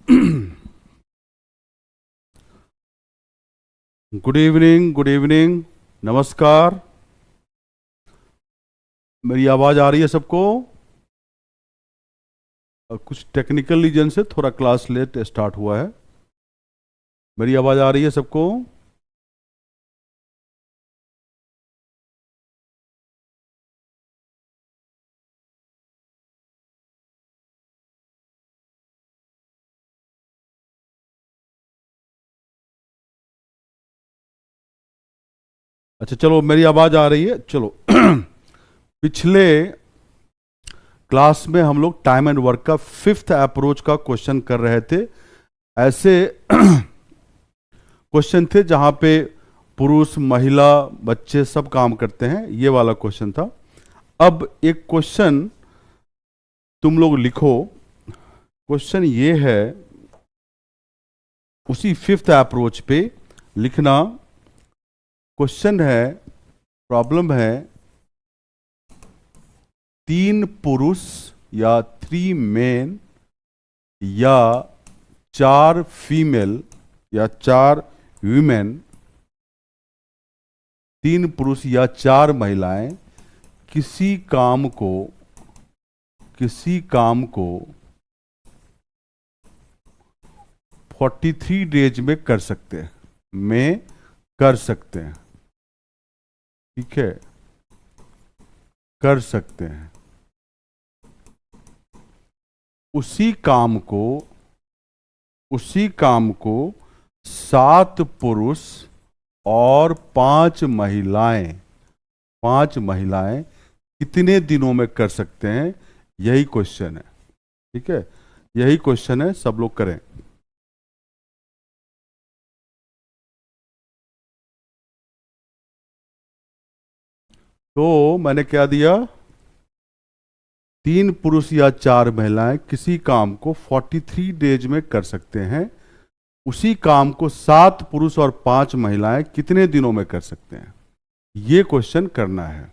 Good evening, good evening, नमस्कार। मेरी आवाज़ आ रही है सबको? कुछ टेक्निकल रीजन से थोड़ा क्लास लेट स्टार्ट हुआ है। मेरी आवाज़ आ रही है सबको? अच्छा, चलो, मेरी आवाज़ आ रही है, चलो। पिछले क्लास में हम लोग टाइम एंड वर्क का फिफ्थ अप्रोच का क्वेश्चन कर रहे थे। ऐसे क्वेश्चन थे जहां पे पुरुष, महिला, बच्चे सब काम करते हैं, ये वाला क्वेश्चन था। अब एक क्वेश्चन तुम लोग लिखो। क्वेश्चन ये है, उसी फिफ्थ अप्रोच पे लिखना। क्वेश्चन है, प्रॉब्लम है, 3 पुरुष या 3 मेन या 4 फीमेल या 4 वीमेन, 3 पुरुष या 4 महिलाएं किसी काम को 43 डेज में कर सकते हैं, ठीक है, कर सकते हैं। उसी काम को 7 पुरुष और 5 महिलाएं कितने दिनों में कर सकते हैं? यही क्वेश्चन है, ठीक है, यही क्वेश्चन है, सब लोग करें। तो मैंने क्या दिया? 3 पुरुष या 4 महिलाएं किसी काम को 43 डेज में कर सकते हैं। उसी काम को 7 पुरुष और 5 महिलाएं कितने दिनों में कर सकते हैं? ये क्वेश्चन करना है।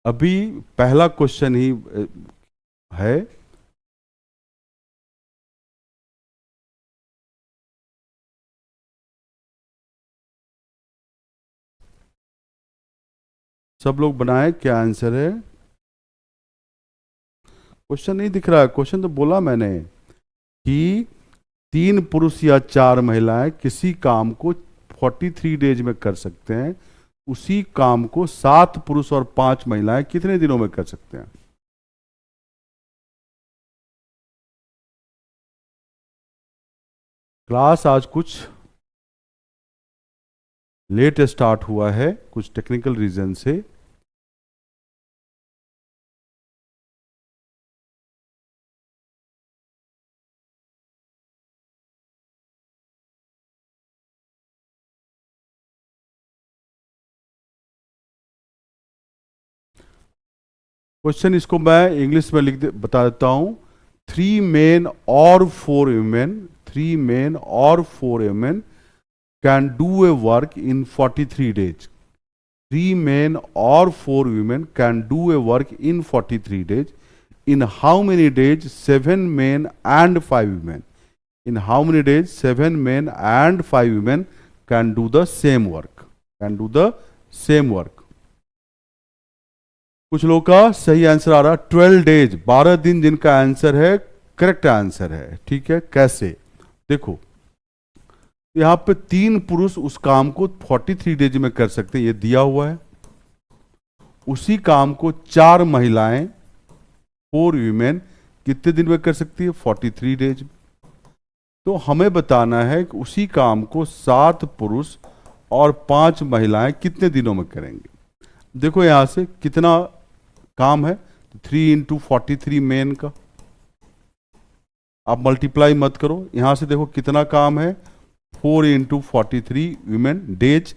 अभी पहला क्वेश्चन ही है। सब लोग बनाए, क्या आंसर है? क्वेश्चन नहीं दिख रहा है। क्वेश्चन तो बोला मैंने कि 3 पुरुष या 4 महिलाएं किसी काम को 43 डेज में कर सकते हैं। उसी काम को 7 पुरुष और 5 महिलाएं कितने दिनों में कर सकते हैं? क्लास आज कुछ लेट स्टार्ट हुआ है, कुछ टेक्निकल रीजन से। क्वेश्चन इसको मैं इंग्लिश में बता देता हूं। 3 men और 4 women can do a work in 43 days. 3 men or 4 women can do a work in 43 days. In how many days 7 men and 5 women? In how many days 7 men and 5 women can do the same work? कुछ लोगों का सही answer आ रहा, 12 days, 12 दिन जिनका answer है, correct answer है। ठीक है, कैसे? देखो, यहां पे 3 पुरुष उस काम को 43 डेज में कर सकते हैं, ये दिया हुआ है। उसी काम को 4 महिलाएं, 4 वीमेन, कितने दिन में कर सकती है? 43 डेज में। तो हमें बताना है कि उसी काम को 7 पुरुष और 5 महिलाएं कितने दिनों में करेंगे। देखो यहां से कितना काम है, 3 इंटू 43 मेन का, आप मल्टीप्लाई मत करो। यहां से देखो कितना काम है, 4 इंटू 43 वीमेन डेज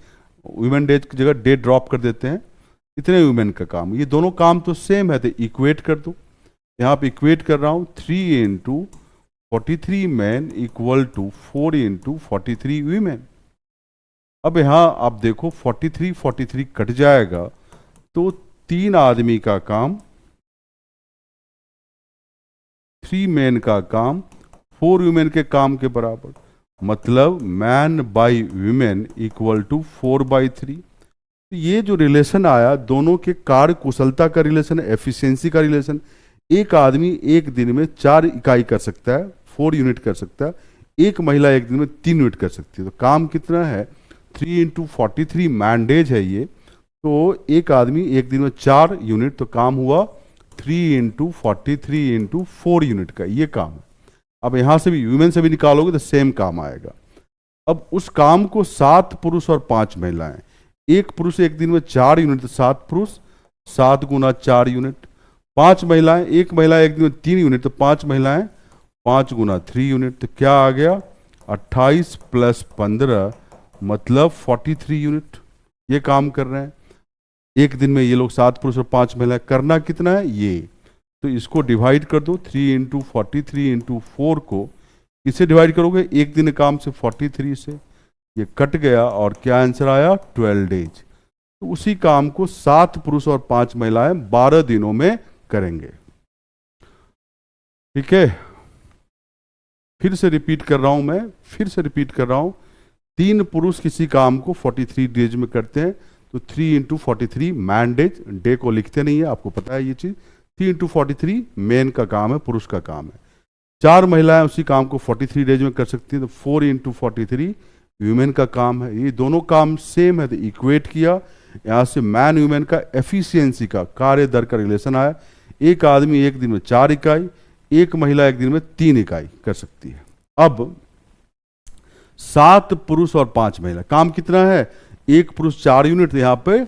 की जगह डे ड्रॉप कर देते हैं, इतने वीमेन का काम। ये दोनों काम तो सेम है, तो इक्वेट कर दो। यहाँ पे इक्वेट कर रहा हूँ 3 × 43 मैन इक्वल टू 4 × 43 वीमेन। अब यहाँ आप देखो 43 कट जाएगा तो 3 आदमी का काम, 3 मैन का काम 4 वीमेन के काम के बराबर, मतलब man by women equal to 4/3। ये जो रिलेशन आया दोनों के कार्य कुशलता का रिलेशन है, एफिशिएंसी का रिलेशन। एक आदमी एक दिन में 4 इकाई कर सकता है, 4 यूनिट कर सकता है, एक महिला एक दिन में 3 यूनिट कर सकती है। तो काम कितना है, 3 × 43 मैंडेज है ये। तो एक आदमी एक दिन में 4 यूनिट, तो काम हुआ 3 × 43 × 4 यूनिट का ये काम है। अब यहां से भी वुमेन से भी निकालोगे तो सेम काम आएगा। अब उस काम को 7 पुरुष और 5 महिलाएं, एक पुरुष एक दिन में 4 यूनिट, तो 7 पुरुष 7 × 4 यूनिट, 5 महिलाएं, एक महिला एक दिन में 3 यूनिट, तो 5 महिलाएं 5 × 3 यूनिट। तो क्या आ गया, 28 + 15 मतलब 43 यूनिट ये काम कर रहे हैं। एक दिन में ये लोग 7 पुरुष और 5 महिलाएं, करना कितना है ये, तो इसको डिवाइड कर दो। 3 × 43 × 4 को किससे डिवाइड करोगे, एक दिन काम से 43 से, ये कट गया और क्या आंसर आया 12 डेज। तो उसी काम को 7 पुरुष और 5 महिलाएं 12 दिनों में करेंगे। ठीक है, फिर से रिपीट कर रहा हूं मैं, फिर से रिपीट कर रहा हूं। 3 पुरुष किसी काम को 43 डेज में करते हैं, तो 3 × 43 मैन डेज, डे को लिखते नहीं है, आपको पता है ये चीज। 3 × 43 मैन का काम है, पुरुष का काम है। 4 महिलाएं उसी काम को 43 डेज में कर सकती हैं, तो 4 × 43 ह्यूमन का काम है। ये दोनों काम सेम है, तो इक्वेट किया, यहाँ से मैन ह्यूमन का एफिशिएंसी का, कार्य दर का रिलेशन आया। एक आदमी एक दिन में 4 इकाई, एक महिला एक दिन में 3 इकाई कर सकती है। अब 7 पुरुष और 5 महिला, काम कितना है, एक पुरुष 4 यूनिट, तो यहाँ पे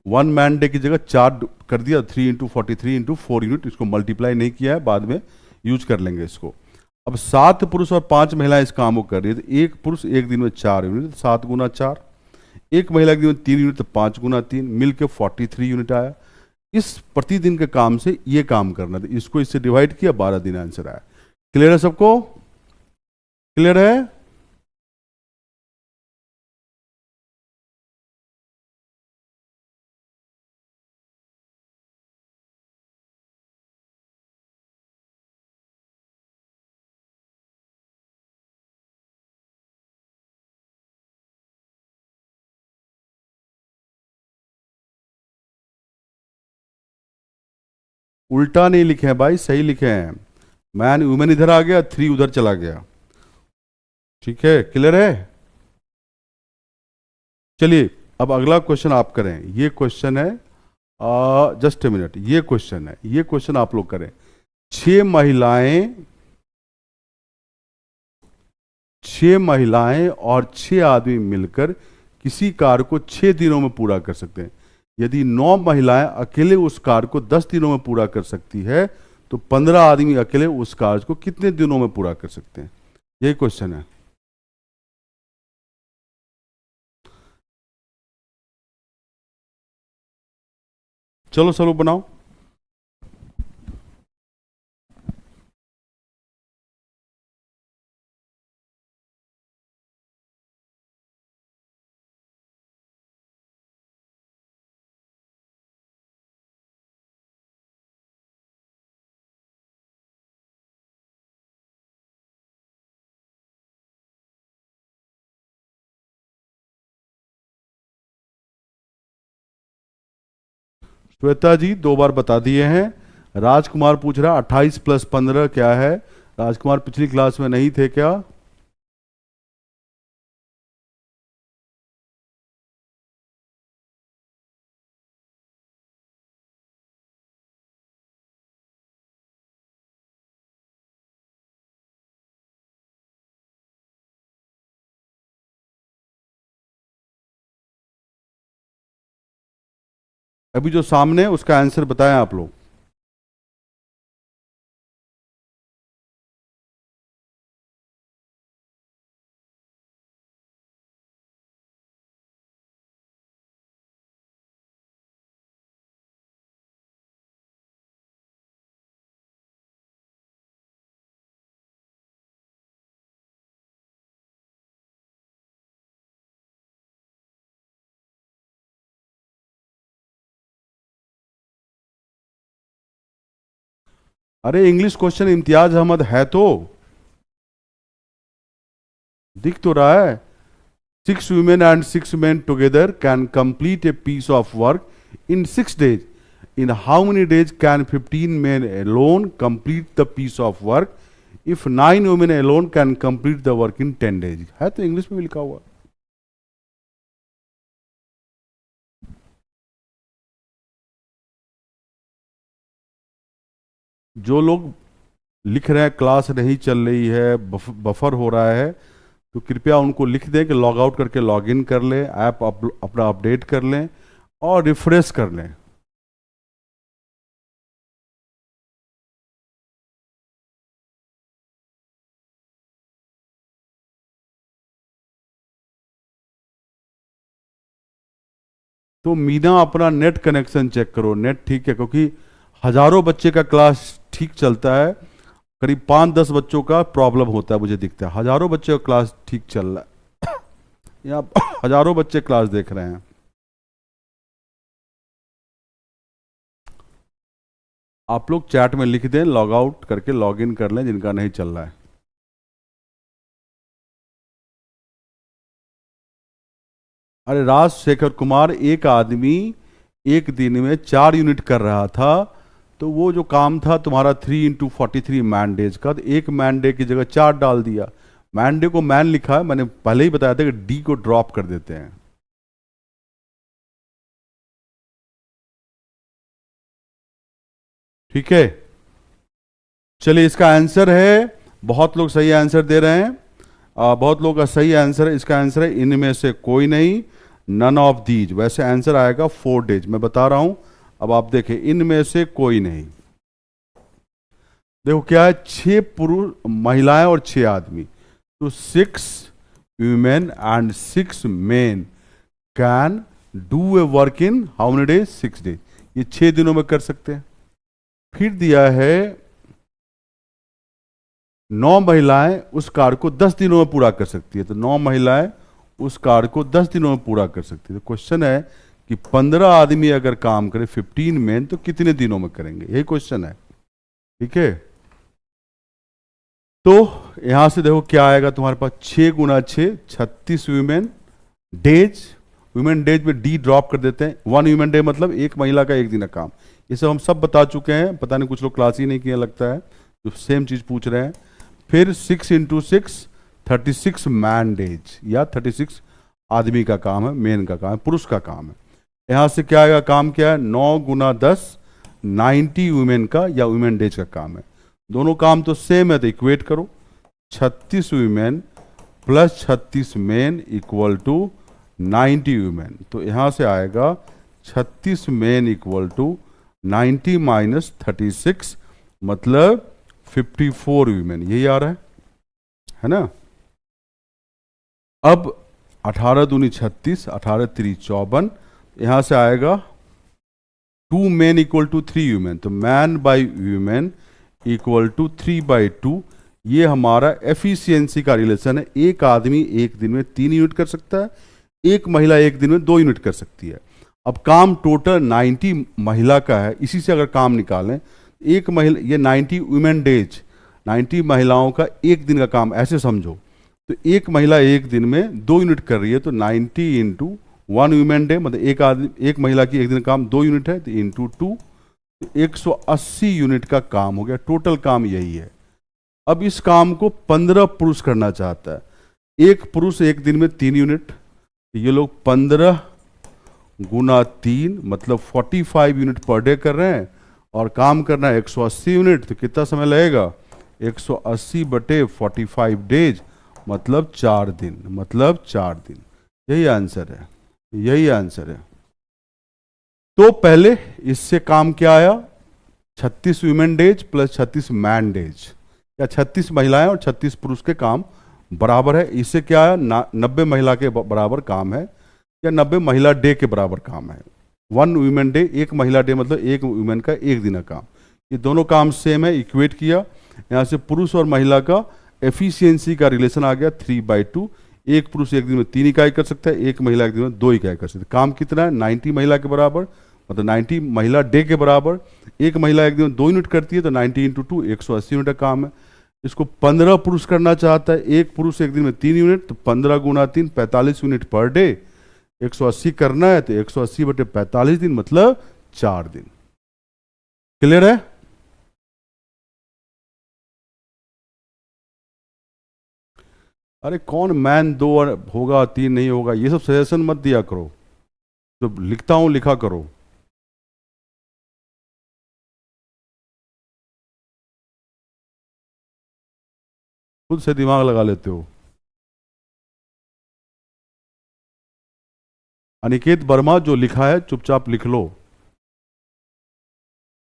1 मैन डे की जगह 4 कर दिया, 3 × 43 × 4 यूनिट, इसको मल्टीप्लाई नहीं किया है, बाद में यूज कर लेंगे इसको। अब 7 पुरुष और 5 महिलाएं इस काम को कर रही है, तो एक पुरुष एक दिन में 4 यूनिट, 7 × 4, एक महिला एक दिन में 3 यूनिट, तो 5 × 3 मिलकर 43 यूनिट आया। इस प्रतिदिन के काम से ये काम करना था, इसको इससे डिवाइड किया, 12 दिन आंसर आया। क्लियर है सबको, क्लियर है। उल्टा नहीं लिखे हैं भाई, सही लिखे हैं। मैन वुमेन इधर आ गया, 3 उधर चला गया। ठीक है, क्लियर है। चलिए अब अगला क्वेश्चन आप करें। ये क्वेश्चन है, जस्ट ए मिनट, ये क्वेश्चन है, ये क्वेश्चन आप लोग करें। 6 महिलाएं और 6 आदमी मिलकर किसी कार्य को 6 दिनों में पूरा कर सकते हैं। यदि 9 महिलाएं अकेले उस कार्य को 10 दिनों में पूरा कर सकती है, तो 15 आदमी अकेले उस कार्य को कितने दिनों में पूरा कर सकते हैं, यही क्वेश्चन है। चलो चलो बनाओ। श्वेता जी 2 बार बता दिए हैं। राजकुमार पूछ रहा 28 + 15 क्या है। राजकुमार पिछली क्लास में नहीं थे क्या। अभी जो सामने उसका आंसर बताएं आप लोग। अरे इंग्लिश क्वेश्चन इम्तियाज अहमद है तो, दिख तो रहा है। 6 women and 6 men together can complete a piece of work in 6 days. In how many days can 15 men alone complete the piece of work if 9 women alone can complete the work in 10 days? है तो English में भी लिखा हुआ। जो लोग लिख रहे हैं क्लास नहीं चल रही है, बफर हो रहा है, तो कृपया उनको लिख दें कि लॉग आउट करके लॉग इन कर लें, ऐप अपना अपडेट कर लें और रिफ्रेश कर लें। तो मीना अपना नेट कनेक्शन चेक करो, नेट ठीक है, क्योंकि हजारों बच्चे का क्लास ठीक चलता है, करीब 5-10 बच्चों का प्रॉब्लम होता है, मुझे दिखता है। हजारों बच्चे का क्लास ठीक चल रहा है, यहाँ हजारों बच्चे क्लास देख रहे हैं। आप लोग चैट में लिख दें, लॉग आउट करके लॉग इन कर लें जिनका नहीं चल रहा है। अरे राजशेखर कुमार, एक आदमी एक दिन में 4 यूनिट कर रहा था, तो वो जो काम था तुम्हारा 3 × 43 मैन डेज का, तो एक मैन डे की जगह 4 डाल दिया। मैन डे को मैन लिखा है, मैंने पहले ही बताया था कि डी को ड्रॉप कर देते हैं। ठीक है, चलिए इसका आंसर है, बहुत लोग सही आंसर दे रहे हैं, बहुत लोग का सही आंसर है। इसका आंसर है इनमें से कोई नहीं, नन ऑफ दीज। वैसे आंसर आएगा 4 डेज, मैं बता रहा हूं। अब आप देखें, इनमें से कोई नहीं। देखो क्या है, 6 पुरुष महिलाएं और 6 आदमी, तो 6 women and 6 men can do a work in how many days, 6 days. ये 6 दिनों में कर सकते हैं। फिर दिया है 9 महिलाएं उस कार्य को 10 दिनों में पूरा कर सकती है, तो 9 महिलाएं उस कार्य को 10 दिनों में पूरा कर सकती है। तो क्वेश्चन है कि 15 आदमी अगर काम करे, 15 मेन, तो कितने दिनों में करेंगे, यही क्वेश्चन है। ठीक है, तो यहां से देखो क्या आएगा तुम्हारे पास, 6 × 6 36 वीमेन डेज। वीमेन डेज में डी ड्रॉप कर देते हैं। 1 वीमेन डे मतलब एक महिला का एक दिन का काम। ये सब हम सब बता चुके हैं, पता नहीं कुछ लोग क्लास ही नहीं किया लगता है, तो सेम चीज पूछ रहे हैं। फिर 6 × 6 36 मैन डेज, या 36 आदमी का काम है, मेन का काम है, पुरुष का काम है। यहां से क्या आएगा, काम क्या है, 9 × 10 90 वुमेन का या वुमेन डेज का काम है। दोनों काम तो सेम है, तो इक्वेट करो, 36 women plus 36 men equal to 90 women. तो यहां से आएगा 36 मेन इक्वल टू 90 - 36 मतलब 54 वुमेन, यही आ रहा है ना। अब 18 दूनी 36, 18 3 54, यहां से आएगा 2 मेन इक्वल टू 3 वुमेन, तो man by women equal to 3/2। ये हमारा एफिशिएंसी का रिलेशन है। एक आदमी एक दिन में 3 यूनिट कर सकता है, एक महिला एक दिन में 2 यूनिट कर सकती है। अब काम टोटल 90 महिला का है, इसी से अगर काम निकालें, एक महिला, ये 90 वुमेन डेज, 90 महिलाओं का एक दिन का काम, ऐसे समझो। तो एक महिला एक दिन में 2 यूनिट कर रही है, तो 90 × 1 वुमेन डे मतलब एक आदमी, एक महिला की एक दिन काम 2 यूनिट है, तो × 2, तो 180 यूनिट का काम हो गया। टोटल काम यही है। अब इस काम को 15 पुरुष करना चाहता है, एक पुरुष एक दिन में 3 यूनिट, तो ये लोग 15 × 3 मतलब 45 यूनिट पर डे कर रहे हैं, और काम करना है 180 यूनिट, तो कितना समय लगेगा, 180/45 डेज मतलब 4 दिन, मतलब 4 दिन। यही आंसर है, यही आंसर है। तो पहले इससे काम क्या आया, 36 women days plus 36 man days, या 36 महिलाएं और 36 पुरुष के काम बराबर है। इससे क्या आया, 90 महिला के बराबर काम है, या 90 महिला डे के बराबर काम है। 1 वुमेन डे, एक महिला डे मतलब एक वुमेन का एक दिन का काम। ये दोनों काम सेम है, इक्वेट किया। यहाँ से पुरुष और महिला का एफिशिएंसी का रिलेशन आ गया 3/2। एक पुरुष एक दिन में 3 इकाई कर सकता है, एक महिला एक दिन में 2 इकाई कर सकती है। काम कितना है, 90 महिला के बराबर मतलब 90 महिला डे के बराबर। एक महिला एक दिन में 2 यूनिट करती है तो 90 इंटू 2 180 यूनिट का काम है। इसको 15 पुरुष करना चाहता है, एक पुरुष एक दिन में 3 यूनिट, तो 15 गुना 3 45 यूनिट पर डे। 180 करना है तो 180 बटे 45 दिन मतलब 4 दिन। क्लियर है? अरे कौन मैन 2 होगा 3 नहीं होगा, ये सब सजेशन मत दिया करो, जो लिखता हूं लिखा करो। खुद से दिमाग लगा लेते हो। अनिकेत वर्मा जो लिखा है चुपचाप लिख लो,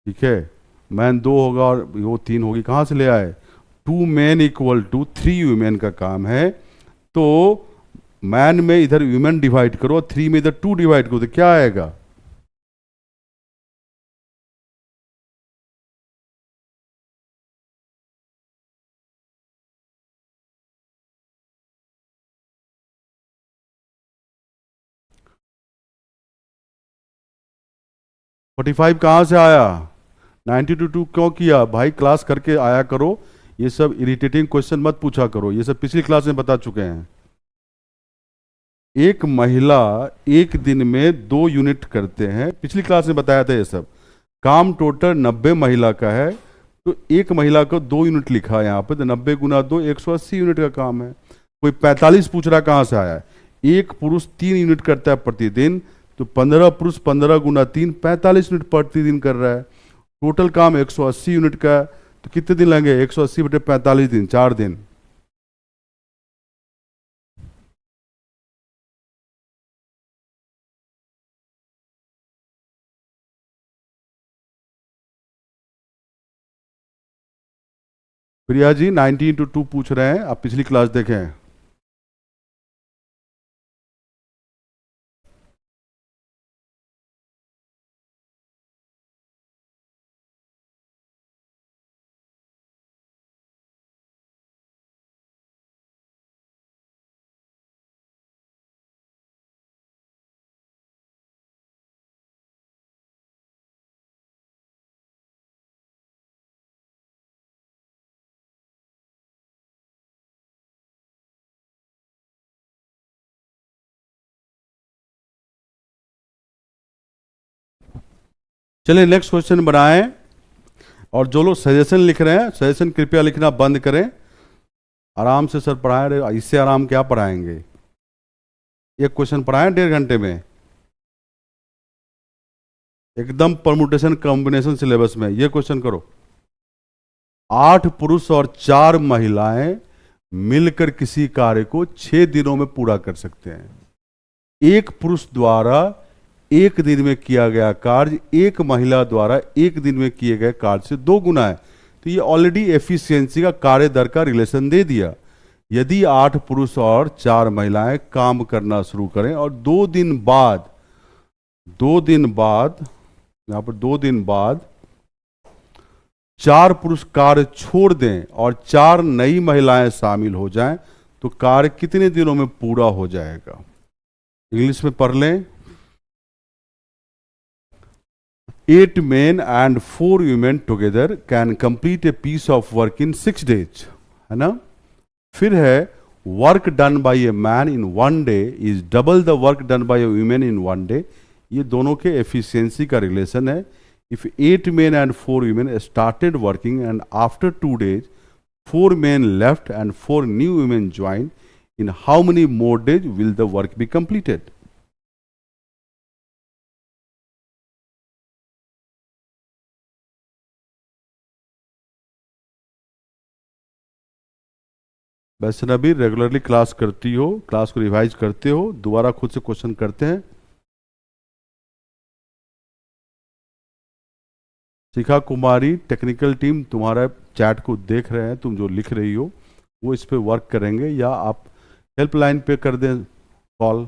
ठीक है। मैन 2 होगा और वो 3 होगी, कहां से ले आए? 2 मैन इक्वल टू 3 वुमेन का काम है, तो मैन में इधर वुमेन डिवाइड करो, 3 में इधर 2 डिवाइड करो, तो क्या आएगा? फोर्टी फाइव कहाँ से आया? 92 क्यों किया भाई? क्लास करके आया करो, ये सब इरिटेटिंग क्वेश्चन मत पूछा करो, ये सब पिछली क्लास में बता चुके हैं। एक महिला एक दिन में 2 यूनिट करते हैं, पिछली क्लास में बताया था ये सब। काम टोटल 90 महिला का है, तो एक महिला को 2 यूनिट लिखा है यहाँ पे, तो 90 गुना 2 180 यूनिट का काम है। कोई 45 पूछ रहा कहाँ से आया है? एक पुरुष 3 यूनिट करता है प्रतिदिन, तो 15 पुरुष 15 गुना 3 45 यूनिट प्रतिदिन कर रहा है। टोटल काम 180 यूनिट का है, तो कितने दिन लगेंगे? 180 बटे 45 दिन, 4 दिन। प्रिया जी 90 इंटू 2 पूछ रहे हैं, आप पिछली क्लास देखें। चलिए नेक्स्ट क्वेश्चन बनाएं, और जो लोग सजेशन लिख रहे हैं सजेशन कृपया लिखना बंद करें। आराम से सर पढ़ाए रहे, इससे आराम क्या पढ़ाएंगे? एक क्वेश्चन पढ़ाएं 1.5 घंटे में, एकदम परमुटेशन कॉम्बिनेशन सिलेबस में। ये क्वेश्चन करो, 8 पुरुष और 4 महिलाएं मिलकर किसी कार्य को 6 दिनों में पूरा कर सकते हैं। एक पुरुष द्वारा एक दिन में किया गया कार्य एक महिला द्वारा एक दिन में किए गए कार्य से 2 गुना है। तो ये ऑलरेडी एफिशिएंसी का कार्य दर का रिलेशन दे दिया। यदि 8 पुरुष और 4 महिलाएं काम करना शुरू करें और 2 दिन बाद, 2 दिन बाद, यहां पर 2 दिन बाद 4 पुरुष कार्य छोड़ दें और 4 नई महिलाएं शामिल हो जाएं, तो कार्य कितने दिनों में पूरा हो जाएगा? इंग्लिश में पढ़ लें। 8 men and 4 women together can complete a piece of work in 6 days, है ना? फिर है work done by a man in 1 day is double the work done by a woman in 1 day। ये दोनों के एफिशिएंसी का रिलेशन है। If 8 men and 4 women started working and after 2 days 4 men left and 4 new women joined, in how many more days will the work be completed? Vaishnavi regularly class करती हो, class को revise करते हो, दोबारा खुद से क्वेश्चन करते हैं। शिखा कुमारी टेक्निकल टीम तुम्हारा चैट को देख रहे हैं, तुम जो लिख रही हो वो इस पे वर्क करेंगे, या आप हेल्पलाइन पे कर दें कॉल।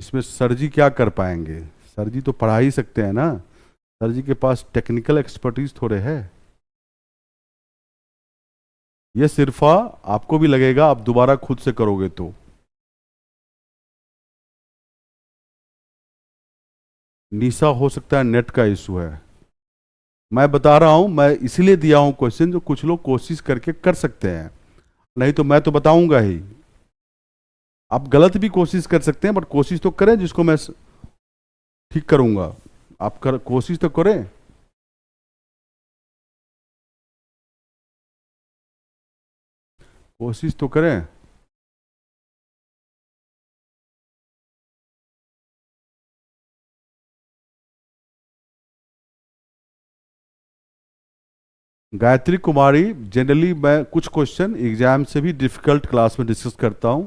इसमें सर जी क्या कर पाएंगे? सर जी तो पढ़ा ही सकते हैं ना, सर जी के पास टेक्निकल एक्सपर्टीज थोड़े है। ये सिर्फा आपको भी लगेगा आप दोबारा खुद से करोगे तो। निशा हो सकता है नेट का इशू है। मैं बता रहा हूं, मैं इसलिए दिया हूं क्वेश्चन जो कुछ लोग कोशिश करके कर सकते हैं, नहीं तो मैं तो बताऊंगा ही। आप गलत भी कोशिश कर सकते हैं, बट कोशिश तो करें जिसको मैं ठीक करूंगा। आप कोशिश तो करें। कोशिश तो करें। गायत्री कुमारी, जनरली मैं कुछ क्वेश्चन एग्जाम से भी डिफिकल्ट क्लास में डिस्कस करता हूं,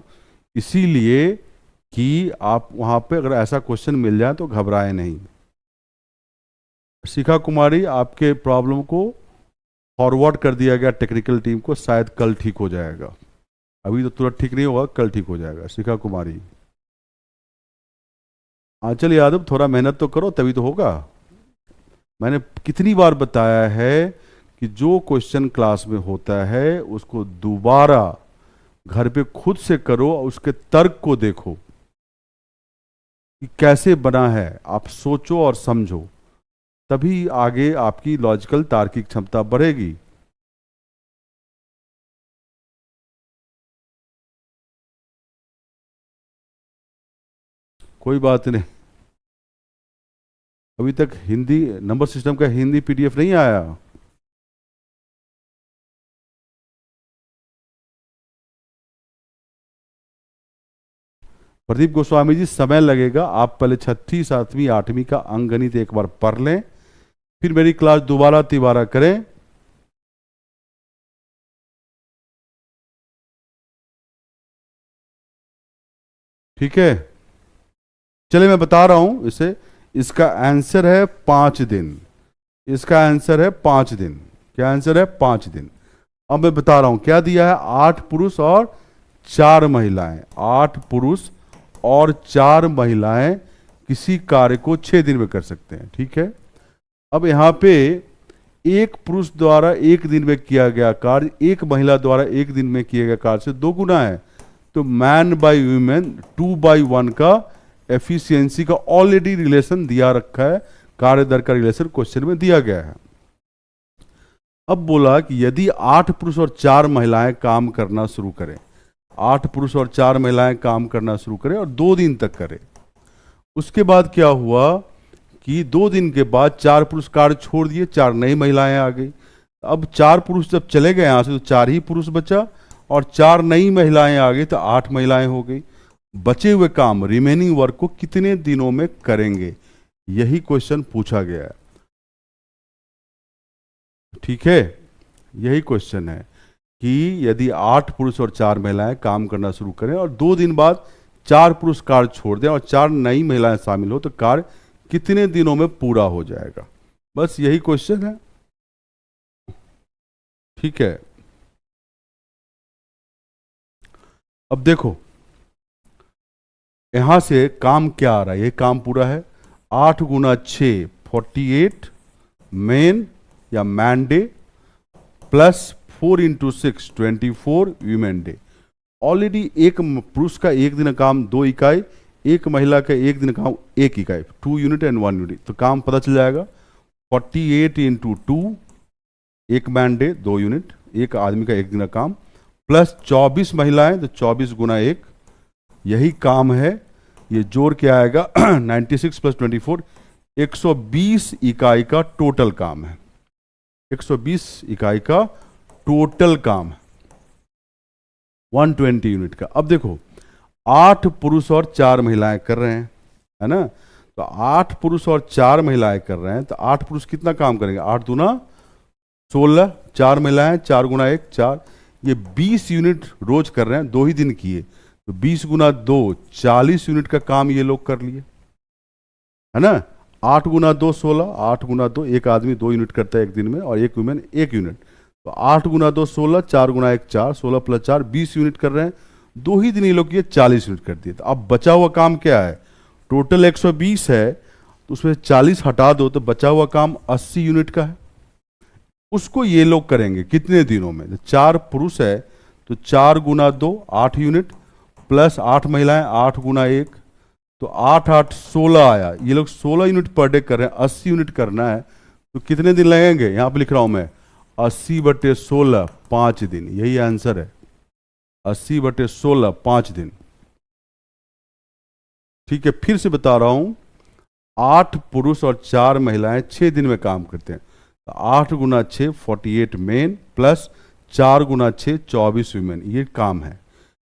इसीलिए कि आप वहां पे अगर ऐसा क्वेश्चन मिल जाए तो घबराएं नहीं। शिखा कुमारी, आपके प्रॉब्लम को फॉरवर्ड कर दिया गया टेक्निकल टीम को, शायद कल ठीक हो जाएगा। अभी तो तुरंत ठीक नहीं होगा, कल ठीक हो जाएगा। शिखा कुमारी। आंचल यादव, थोड़ा मेहनत तो करो तभी तो होगा। मैंने कितनी बार बताया है कि जो क्वेश्चन क्लास में होता है उसको दोबारा घर पे खुद से करो और उसके तर्क को देखो कि कैसे बना है। आप सोचो और समझो, तभी आगे आपकी लॉजिकल तार्किक क्षमता बढ़ेगी। कोई बात नहीं, अभी तक हिंदी नंबर सिस्टम का हिंदी पीडीएफ नहीं आया। प्रदीप गोस्वामी जी, समय लगेगा, आप पहले छठी, सातवीं, आठवीं का अंकगणित एक बार पढ़ लें, फिर मेरी क्लास दोबारा तिबारा करें। ठीक है, चलिए मैं बता रहा हूं इसे। इसका आंसर है 5 दिन। इसका आंसर है 5 दिन। क्या आंसर है? 5 दिन। अब मैं बता रहा हूं क्या दिया है। 8 पुरुष और 4 महिलाएं, 8 पुरुष और 4 महिलाएं किसी कार्य को 6 दिन में कर सकते हैं। ठीक है, अब यहां पे एक पुरुष द्वारा 1 दिन में किया गया कार्य एक महिला द्वारा 1 दिन में किए गए कार्य से 2 गुना है। तो मैन बाय वुमेन 2/1 का एफिशिएंसी का ऑलरेडी रिलेशन दिया रखा है, कार्य दर का रिलेशन क्वेश्चन में दिया गया है। अब बोला कि यदि 8 पुरुष और 4 महिलाएं काम करना शुरू करें, 8 पुरुष और 4 महिलाएं काम करना शुरू करें और 2 दिन तक करें, उसके बाद क्या हुआ कि 2 दिन के बाद 4 पुरुष कार्य छोड़ दिए, 4 नई महिलाएं आ गई। अब 4 पुरुष जब चले गए यहां से तो 4 ही पुरुष बचा और 4 नई महिलाएं आ गई, तो 8 महिलाएं हो गई। बचे हुए काम, रिमेनिंग वर्क को कितने दिनों में करेंगे, यही क्वेश्चन पूछा गया है। ठीक है, यही क्वेश्चन है कि यदि 8 पुरुष और 4 महिलाएं काम करना शुरू करें और 2 दिन बाद 4 पुरुष कार्य छोड़ दें और 4 नई महिलाएं शामिल हो, तो कार्य कितने दिनों में पूरा हो जाएगा। बस यही क्वेश्चन है। ठीक है, अब देखो यहां से काम क्या आ रहा है। ये काम पूरा है। 8 × 6 48 मेन या man debt plus 4 × 6 24 women day. Already एक पुरुष का 1 दिन का काम 2 इकाई, एक महिला का 1 दिन का काम 1 इकाई, 2 यूनिट एंड 1 यूनिट। तो काम पता चल जाएगा। 48 × 2 एक मैन डे 2 यूनिट, एक आदमी का 1 दिन का काम, प्लस 24 महिलाएं तो 24 × 1, यही काम है। ये जोड़ के आएगा 96 + 24 120 इकाई का टोटल काम है। 120 इकाई का टोटल काम है, 120 यूनिट का। अब देखो 8 पुरुष और 4 महिलाएं कर रहे हैं, है ना। तो 8 पुरुष और 4 महिलाएं कर रहे हैं, तो 8 पुरुष कितना काम करेंगे, 8 दूना 16, 4 महिलाएं 4 × 1 4, ये 20 यूनिट रोज कर रहे हैं, 2 ही दिन किए, तो 20 × 2 40 यूनिट का काम ये लोग कर लिए, है ना। 8 × 2 16, 8 × 2 एक आदमी 2 यूनिट करता है एक दिन में और एक वुमेन 1 यूनिट। तो 8 × 2 16, 4 × 1 4, 16 + 4 20 यूनिट कर रहे हैं, 2 ही दिन ये लोग किए 40 यूनिट कर दिए। तो अब बचा हुआ काम क्या है, टोटल 120 है, तो उसमें 40 हटा दो तो बचा हुआ काम 80 यूनिट का है। उसको ये लोग करेंगे कितने दिनों में। 4 पुरुष है तो 4 × 2 8 यूनिट, प्लस 8 महिलाएं 8 × 1 तो 8 8 16 आया। ये लोग 16 यूनिट पर डे कर रहे हैं, 80 यूनिट करना है तो कितने दिन लगेंगे? यहां पे लिख रहा हूं मैं 80/16 5 दिन, यही आंसर है। 80/16 5 दिन। ठीक है, फिर से बता रहा हूं, 8 पुरुष और 4 महिलाएं 6 दिन में काम करते हैं। तो 8 गुना 6 48 मेन प्लस 4 गुना 6 24 वीमेन, ये काम है।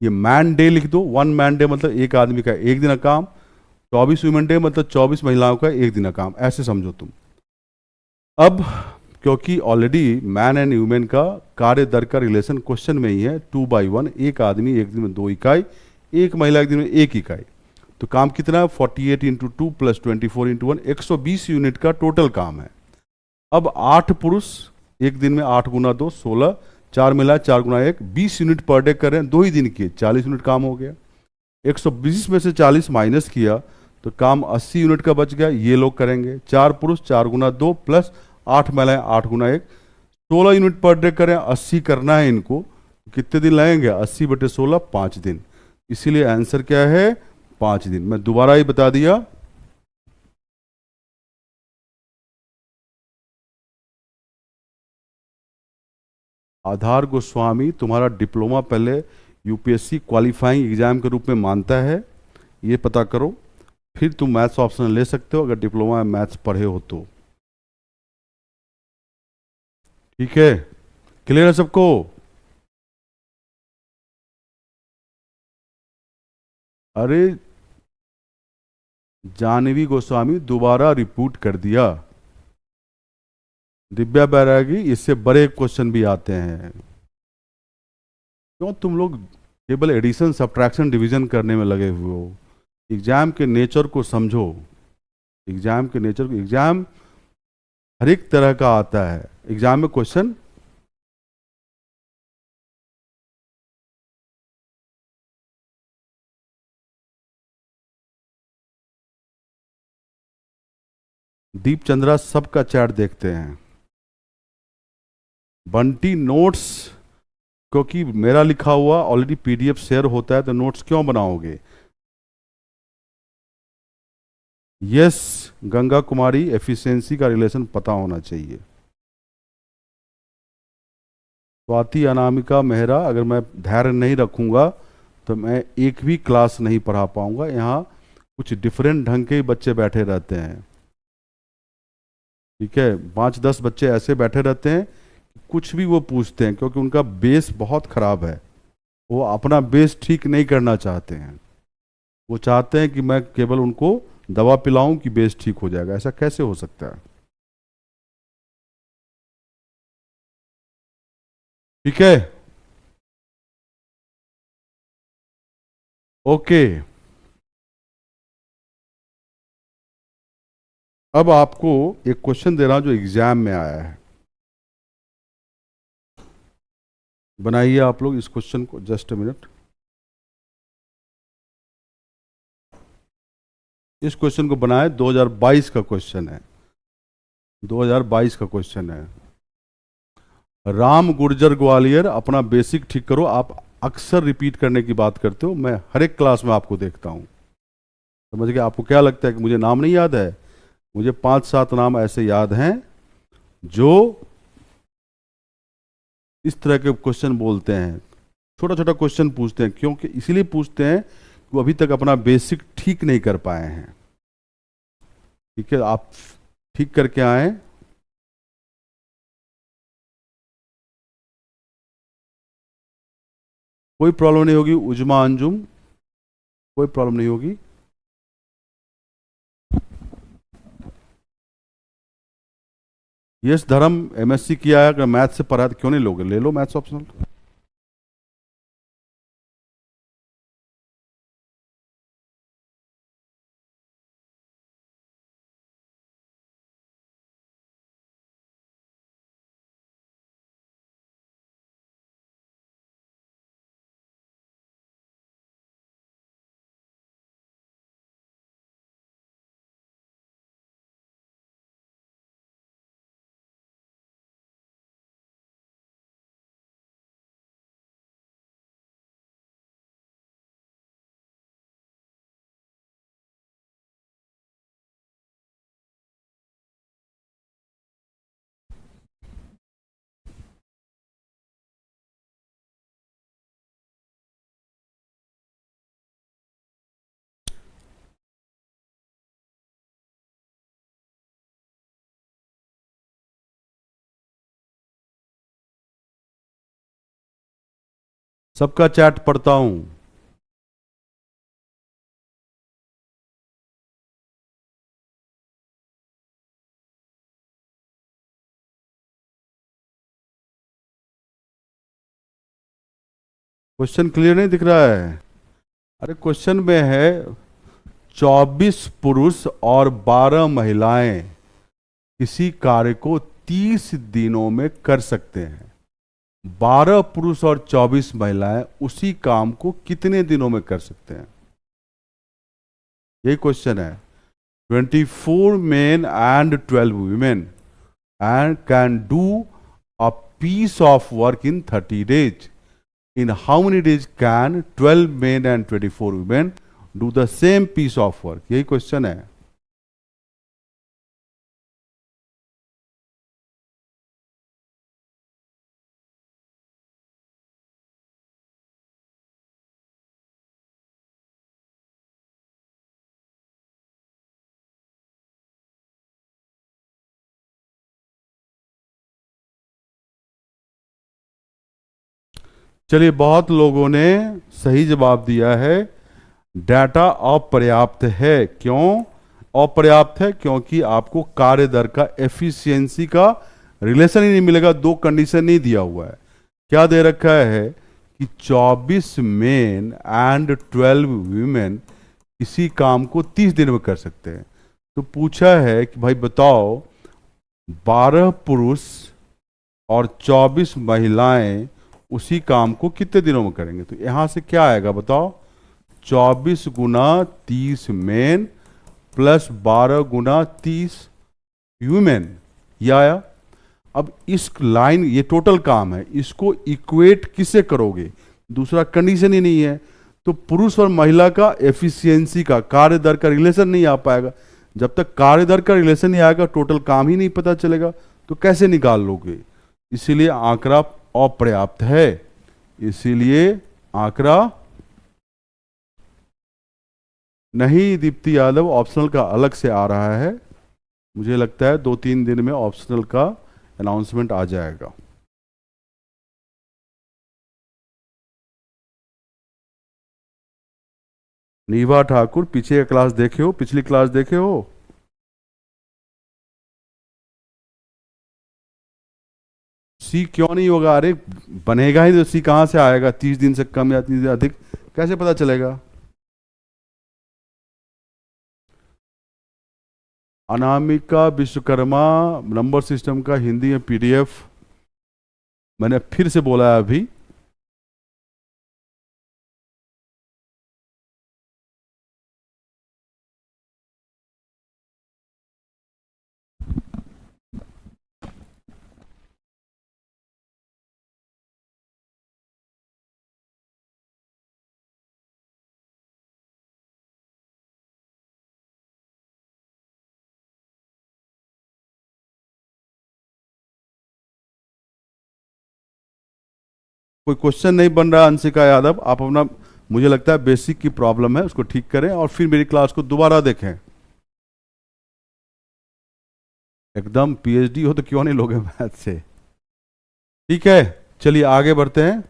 ये मैन डे लिख दो, 1 मैन डे मतलब एक आदमी का एक दिन का काम, 24 वीमेन डे मतलब 24 महिलाओं का एक दिन का काम, ऐसे समझो तुम। अब क्योंकि ऑलरेडी मैन एंड वुमेन का कार्य दर का रिलेशन क्वेश्चन में ही है 2/1, एक आदमी एक दिन में 2 इकाई, एक महिला एक दिन में 1 इकाई। तो काम कितना है? 48 इंटू 2 प्लस 24 इंटू 1, 120 यूनिट का टोटल काम है। अब 8 पुरुष एक दिन में 8 गुना 2 16, 4 महिला 4 गुना 1 20 यूनिट पर डे कर रहे हैं, 2 ही दिन के 40 यूनिट काम हो गया। 120 में से 40 माइनस किया तो काम 80 यूनिट का बच गया, ये लोग करेंगे। 4 पुरुष 4 गुना 2 प्लस 8 महिलाएं 8 गुना 1, 16 यूनिट पर डे करें, 80 करना है इनको, कितने दिन लगेंगे? 80/16 5 दिन। इसीलिए आंसर क्या है? 5 दिन। मैं दोबारा ही बता दिया, आधार गोस्वामी तुम्हारा डिप्लोमा पहले यूपीएससी क्वालिफाइंग एग्जाम के रूप में मानता है, ये पता करो, फिर तुम मैथ्स ऑप्शन ले सकते हो अगर डिप्लोमा में मैथ्स पढ़े हो तो। ठीक है, क्लियर है सबको? अरे जानवी गोस्वामी दोबारा रिपीट कर दिया। दिव्या बैरागी, इससे बड़े क्वेश्चन भी आते हैं। क्यों तुम लोग केवल एडिशन सब्ट्रैक्शन डिवीजन करने में लगे हुए हो? एग्जाम के नेचर को समझो। एग्जाम के नेचर को, एग्जाम हर एक तरह का आता है। एग्जाम में क्वेश्चन दीप चंद्रा सबका चैट देखते हैं। बंटी नोट्स, क्योंकि मेरा लिखा हुआ ऑलरेडी पीडीएफ शेयर होता है तो नोट्स क्यों बनाओगे? यस, गंगा कुमारी, एफिशिएंसी का रिलेशन पता होना चाहिए। स्वाति अनामिका मेहरा, अगर मैं धैर्य नहीं रखूंगा तो मैं एक भी क्लास नहीं पढ़ा पाऊंगा। यहाँ कुछ डिफरेंट ढंग के बच्चे बैठे रहते हैं। ठीक है, 5-10 बच्चे ऐसे बैठे रहते हैं, कुछ भी वो पूछते हैं क्योंकि उनका बेस बहुत खराब है। वो अपना बेस ठीक नहीं करना चाहते हैं। वो चाहते हैं कि मैं केवल उनको दवा पिलाऊं कि बेस ठीक हो जाएगा। ऐसा कैसे हो सकता है? ठीक है, ओके। अब आपको एक क्वेश्चन दे रहा हूं जो एग्जाम में आया है। बनाइए आप लोग इस क्वेश्चन को, जस्ट अ मिनट। इस क्वेश्चन को बनाए, 2022 का क्वेश्चन है। 2022 का क्वेश्चन है। राम गुर्जर ग्वालियर, अपना बेसिक ठीक करो। आप अक्सर रिपीट करने की बात करते हो, मैं हर एक क्लास में आपको देखता हूं। समझ गए? आपको क्या लगता है कि मुझे नाम नहीं याद है? मुझे 5-7 नाम ऐसे याद हैं जो इस तरह के क्वेश्चन बोलते हैं, छोटा छोटा क्वेश्चन पूछते हैं। क्योंकि इसीलिए पूछते हैं कि वो अभी तक अपना बेसिक ठीक नहीं कर पाए हैं। ठीक है, आप ठीक करके आए। कोई प्रॉब्लम नहीं होगी उजमा अंजुम, कोई प्रॉब्लम नहीं होगी। यस धर्म, एमएससी किया है, अगर मैथ से पढ़ा है तो क्यों नहीं लोगे? ले लो मैथ्स ऑप्शनल। सबका चैट पढ़ता हूं। क्वेश्चन क्लियर नहीं दिख रहा है? अरे क्वेश्चन में है 24 पुरुष और 12 महिलाएं किसी कार्य को 30 दिनों में कर सकते हैं। 12 पुरुष और 24 महिलाएं उसी काम को कितने दिनों में कर सकते हैं? यही क्वेश्चन है। 24 men and 12 women and can do a piece of work in 30 days. In how many days can 12 men and 24 women do the same piece of work? यही क्वेश्चन है। चलिए, बहुत लोगों ने सही जवाब दिया है। डाटा अपर्याप्त है। क्यों अपर्याप्त है? क्योंकि आपको कार्य दर का एफिशिएंसी का रिलेशन ही नहीं मिलेगा। दो कंडीशन नहीं दिया हुआ है। क्या दे रखा है कि 24 मेन एंड 12 वीमेन इसी काम को 30 दिन में कर सकते हैं। तो पूछा है कि भाई बताओ 12 पुरुष और 24 महिलाएं उसी काम को कितने दिनों में करेंगे? तो यहां से क्या आएगा बताओ? 24 गुना 30 मेन प्लस 12 गुना 30 ह्यूमन, ये आया। अब इस लाइन, ये टोटल काम है, इसको इक्वेट किससे करोगे? दूसरा कंडीशन ही नहीं है। तो पुरुष और महिला का एफिशिएंसी का, कार्य दर का रिलेशन नहीं आ पाएगा। जब तक कार्य दर का रिलेशन नहीं आएगा टोटल काम ही नहीं पता चलेगा, तो कैसे निकाल लोगे? इसीलिए आंकड़ा अपर्याप्त है। इसीलिए आंकड़ा नहीं। दीप्ति यादव, ऑप्शनल का अलग से आ रहा है। मुझे लगता है 2-3 दिन में ऑप्शनल का अनाउंसमेंट आ जाएगा। नीवा ठाकुर, पीछे का क्लास देखे हो? पिछली क्लास देखे हो? सी क्यों नहीं होगा? अरे बनेगा ही तो सी कहां से आएगा? 30 दिन से कम या 30 दिन अधिक कैसे पता चलेगा? अनामिका विश्वकर्मा, नंबर सिस्टम का हिंदी में पीडीएफ मैंने फिर से बोला है अभी। कोई क्वेश्चन नहीं बन रहा अंशिका यादव, आप अपना, मुझे लगता है बेसिक की प्रॉब्लम है, उसको ठीक करें और फिर मेरी क्लास को दोबारा देखें। एकदम पीएचडी हो तो क्यों नहीं लोगे मैथ से? ठीक है, चलिए आगे बढ़ते हैं।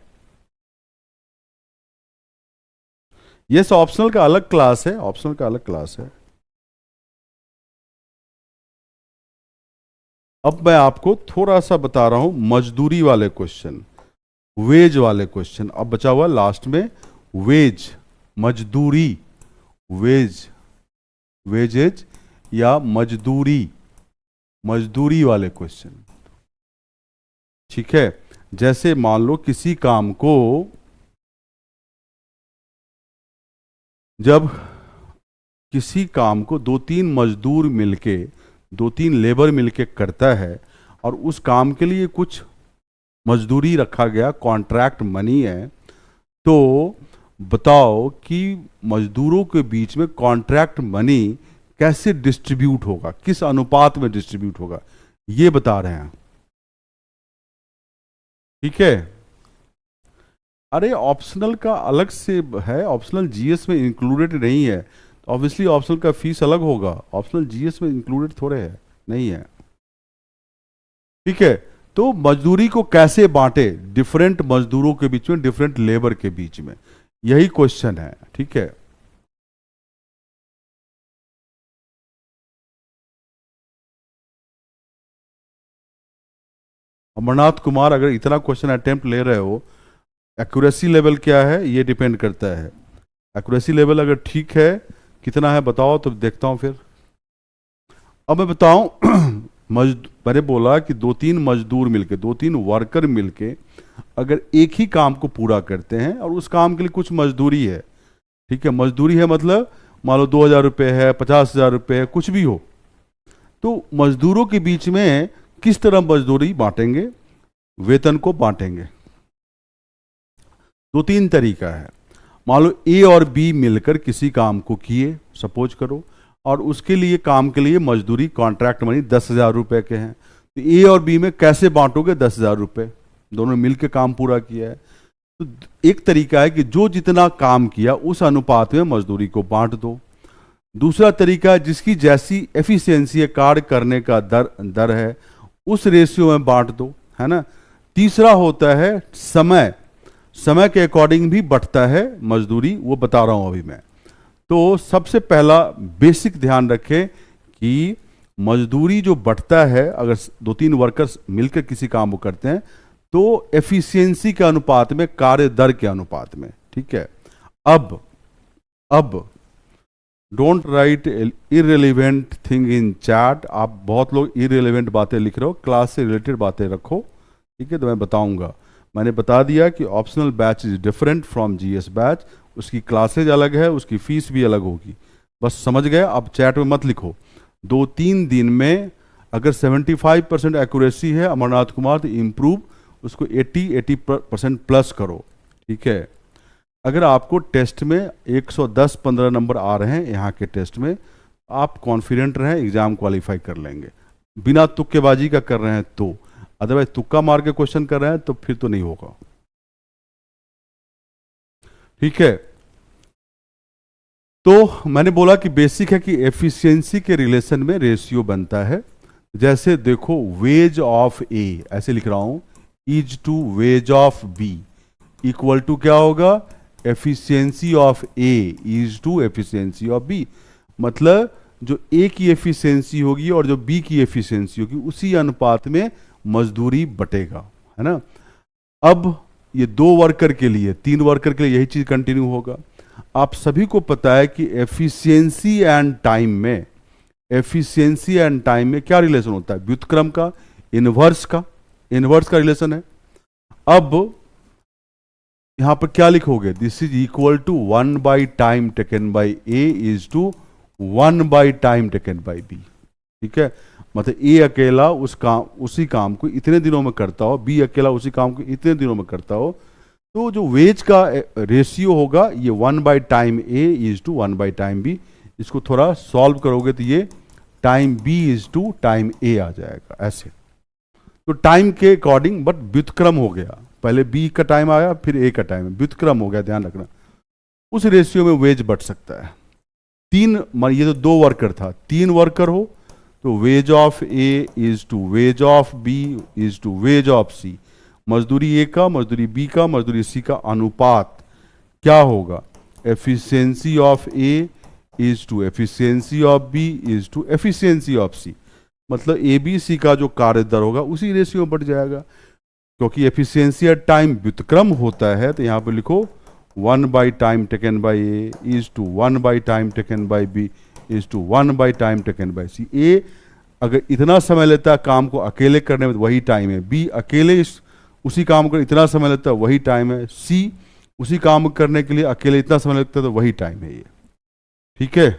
ये ऑप्शनल का अलग क्लास है, ऑप्शनल का अलग क्लास है। अब मैं आपको थोड़ा सा बता रहा हूं मजदूरी वाले क्वेश्चन, वेज वाले क्वेश्चन। अब बचा हुआ लास्ट में वेज, मजदूरी, वेज, वेजेज या मजदूरी, मजदूरी वाले क्वेश्चन। ठीक है, जैसे मान लो किसी काम को जब किसी काम को 2-3 मजदूर मिलके, 2-3 लेबर मिलके करता है और उस काम के लिए कुछ मजदूरी रखा गया, कॉन्ट्रैक्ट मनी है, तो बताओ कि मजदूरों के बीच में कॉन्ट्रैक्ट मनी कैसे डिस्ट्रीब्यूट होगा, किस अनुपात में डिस्ट्रीब्यूट होगा, ये बता रहे हैं। ठीक है, अरे ऑप्शनल का अलग से है, ऑप्शनल जीएस में इंक्लूडेड नहीं है, तो ऑब्वियसली ऑप्शनल का फीस अलग होगा। ऑप्शनल जीएस में इंक्लूडेड थोड़े है, नहीं है। ठीक है, तो मजदूरी को कैसे बांटे डिफरेंट मजदूरों के बीच में, डिफरेंट लेबर के बीच में, यही क्वेश्चन है। ठीक है, अमरनाथ कुमार, अगर इतना क्वेश्चन अटेम्प्ट ले रहे हो, एक्यूरेसी लेवल क्या है ये डिपेंड करता है। एक्यूरेसी लेवल अगर ठीक है, कितना है बताओ तो देखता हूं फिर। अब मैं बताऊं मैंने बोला कि दो तीन मजदूर मिलके, दो तीन वर्कर मिलके अगर एक ही काम को पूरा करते हैं और उस काम के लिए कुछ मजदूरी है, ठीक है, मजदूरी है मतलब मान लो 2,000 रुपये है, 50,000 रुपये है, कुछ भी हो, तो मजदूरों के बीच में किस तरह मजदूरी बांटेंगे, वेतन को बांटेंगे। दो तीन तरीका है। मान लो ए और बी मिलकर किसी काम को किए, सपोज करो, और उसके लिए काम के लिए मजदूरी कॉन्ट्रैक्ट मनी 10,000 रुपये के हैं, तो ए और बी में कैसे बांटोगे 10,000 रुपये, दोनों मिलकर काम पूरा किया है। तो एक तरीका है कि जो जितना काम किया उस अनुपात में मजदूरी को बांट दो। दूसरा तरीका है जिसकी जैसी एफिशिएंसी है, कार्य करने का दर है, उस रेशियो में बांट दो, है ना। तीसरा होता है समय, समय के अकॉर्डिंग भी बढ़ता है मजदूरी, वो बता रहा हूं अभी मैं। तो सबसे पहला बेसिक ध्यान रखें कि मजदूरी जो बढ़ता है, अगर दो तीन वर्कर्स मिलकर किसी काम को करते हैं तो एफिशिएंसी के अनुपात में, कार्य दर के अनुपात में। ठीक है, अब don't write irrelevant thing in chat. आप बहुत लोग इररिलेवेंट बातें लिख रहे हो, क्लास से रिलेटेड बातें रखो, ठीक है। तो मैं बताऊंगा, मैंने बता दिया कि optional batch is different from GS batch, उसकी क्लासेज अलग है, उसकी फीस भी अलग होगी, बस समझ गए। अब चैट में मत लिखो। 2-3 दिन में अगर 75% एक्यूरेसी है अमरनाथ कुमार, तो इम्प्रूव उसको 80% प्लस करो, ठीक है। अगर आपको टेस्ट में 110-15 नंबर आ रहे हैं यहाँ के टेस्ट में, आप कॉन्फिडेंट रहें, एग्जाम क्वालिफाई कर लेंगे। बिना तुक्केबाजी का कर रहे हैं तो, अदरवाइज तुक्का मार के क्वेश्चन कर रहे हैं तो फिर तो नहीं होगा, ठीक है। तो मैंने बोला कि बेसिक है कि एफिशिएंसी के रिलेशन में रेशियो बनता है। जैसे देखो, वेज ऑफ ए, ऐसे लिख रहा हूं, is to wage of B equal to क्या होगा, efficiency of A is to efficiency of B. मतलब जो ए की एफिशिएंसी होगी और जो बी की एफिशिएंसी होगी, उसी अनुपात में मजदूरी बटेगा, है ना। अब ये 2 वर्कर के लिए, 3 वर्कर के लिए यही चीज कंटिन्यू होगा। आप सभी को पता है कि एफिशिएंसी एंड टाइम में, एफिशिएंसी एंड टाइम में क्या रिलेशन होता है, व्युत्क्रम का, इनवर्स का रिलेशन है। अब यहां पर क्या लिखोगे, this is equal to 1 by time taken by A is to 1 by time taken by B, ठीक है। मतलब ए अकेला उसी काम को इतने दिनों में करता हो, बी अकेला उसी काम को इतने दिनों में करता हो, तो जो वेज का रेशियो होगा ये 1 by time A is to 1 by time B. इसको थोड़ा सॉल्व करोगे तो ये time B is to time A आ जाएगा, ऐसे। तो टाइम के अकॉर्डिंग, बट व्युत्क्रम हो गया, पहले बी का टाइम आया फिर ए का टाइम, व्युत्क्रम हो गया, ध्यान रखना। उस रेशियो में वेज बढ़ सकता है। ये तो 2 वर्कर था, 3 वर्कर हो तो wage of A is to wage of B is to wage of C. मजदूरी ए का, मजदूरी बी का, मजदूरी सी का अनुपात क्या होगा, efficiency of A is to efficiency of B is to efficiency of C. मतलब ए बी सी का जो कार्य दर होगा उसी रेशियो में बढ़ जाएगा, क्योंकि एफिशिएंसी एट टाइम व्युत्क्रम होता है। तो यहाँ पे लिखो 1 by time taken by A is to 1 by time taken by B is to 1 by time taken by C. A अगर इतना समय लेता है काम को अकेले करने में तो वही टाइम है, बी अकेले उसी काम को इतना समय लेता है वही टाइम है, सी उसी काम करने के लिए अकेले इतना समय लगता है तो वही टाइम है ये, ठीक है।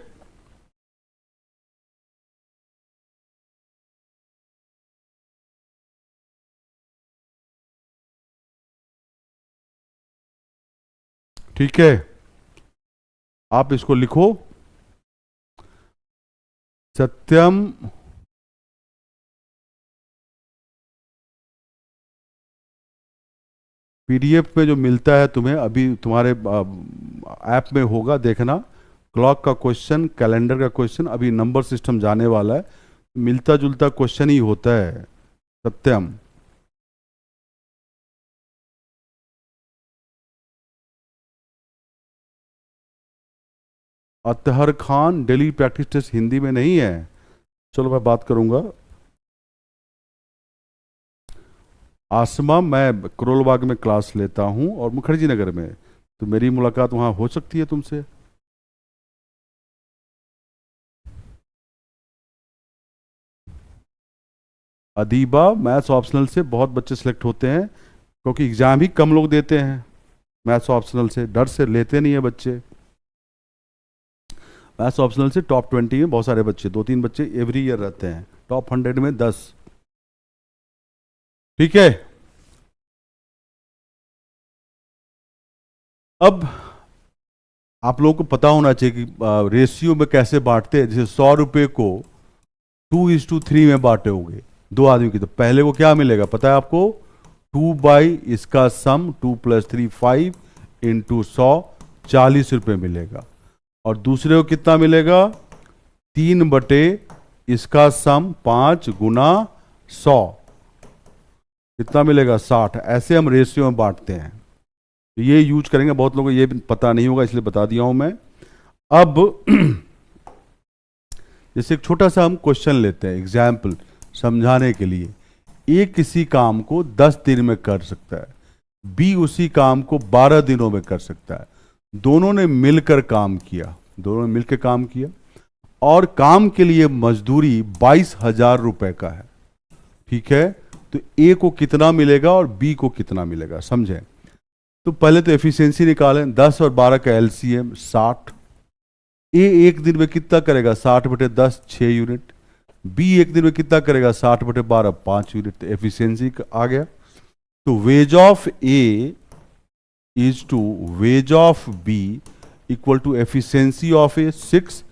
ठीक है, आप इसको लिखो, सत्यम पीडीएफ में जो मिलता है तुम्हें, अभी तुम्हारे ऐप में होगा, देखना, क्लॉक का क्वेश्चन, कैलेंडर का क्वेश्चन, अभी नंबर सिस्टम जाने वाला है, मिलता जुलता क्वेश्चन ही होता है। Satyam Athar Khan, daily practice test Hindi में नहीं है। चलो मैं बात करूंगा। आसमा, मैं करोलबाग में क्लास लेता हूं और मुखर्जी नगर में, तो मेरी मुलाकात वहां हो सकती है तुमसे। अदीबा, मैथ्स ऑप्शनल से बहुत बच्चे सिलेक्ट होते हैं क्योंकि एग्जाम ही कम लोग देते हैं मैथ्स ऑप्शनल से, डर से लेते नहीं है बच्चे। मैथ्स ऑप्शनल से टॉप 20 में बहुत सारे बच्चे, 2-3 बच्चे एवरी ईयर रहते हैं, टॉप 100 में 10। ठीक है। अब आप लोगों को पता होना चाहिए कि रेशियो में कैसे बांटते हैं। जैसे 100 रुपये को 2:3 में बांटे होंगे दो आदमी की, तो पहले को क्या मिलेगा पता है आपको? 2 बाई इसका सम 2 + 3 5 इंटू 100, 40 रुपये मिलेगा। और दूसरे को कितना मिलेगा? 3 बटे इसका सम 5 गुना 100, कितना मिलेगा? 60। ऐसे हम रेशियो में बांटते हैं, तो ये यूज करेंगे। बहुत लोगों को ये पता नहीं होगा इसलिए बता दिया हूं मैं। अब जैसे एक छोटा सा हम क्वेश्चन लेते हैं एग्जाम्पल समझाने के लिए। ए किसी काम को 10 दिन में कर सकता है, बी उसी काम को 12 दिनों में कर सकता है। दोनों ने मिलकर काम किया, दोनों ने मिलकर काम किया और काम के लिए मजदूरी 22,000 रुपए का है। ठीक है, तो ए को कितना मिलेगा और बी को कितना मिलेगा, समझें। तो पहले तो एफिशिएंसी निकालें। 10 और 12 का एलसीएम 60। ए एक दिन में कितना करेगा? 60 बटे 10 6 यूनिट। बी एक दिन में कितना करेगा? 60 बटे 12 5 यूनिट। तो एफिशिएंसी आ गया। तो wage of A is to wage of B equal to efficiency of A 6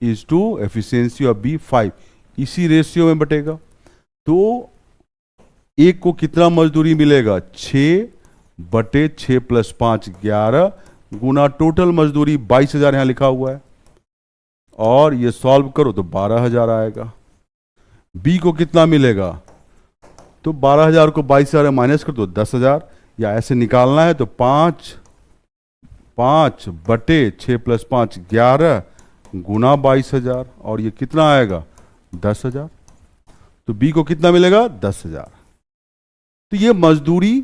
is to efficiency of B 5। इसी रेशियो में बटेगा। तो एक को कितना मजदूरी मिलेगा? 6 बटे 6 + 5 11 गुना टोटल मजदूरी 22,000 यहां लिखा हुआ है, और ये सॉल्व करो तो 12,000 आएगा। बी को कितना मिलेगा? तो 12,000 को 22,000 माइनस कर दो 10,000, या ऐसे निकालना है तो 5 बटे 6 + 5 11 गुना 22,000, और ये कितना आएगा? 10,000। तो बी को कितना मिलेगा? 10,000। तो ये मजदूरी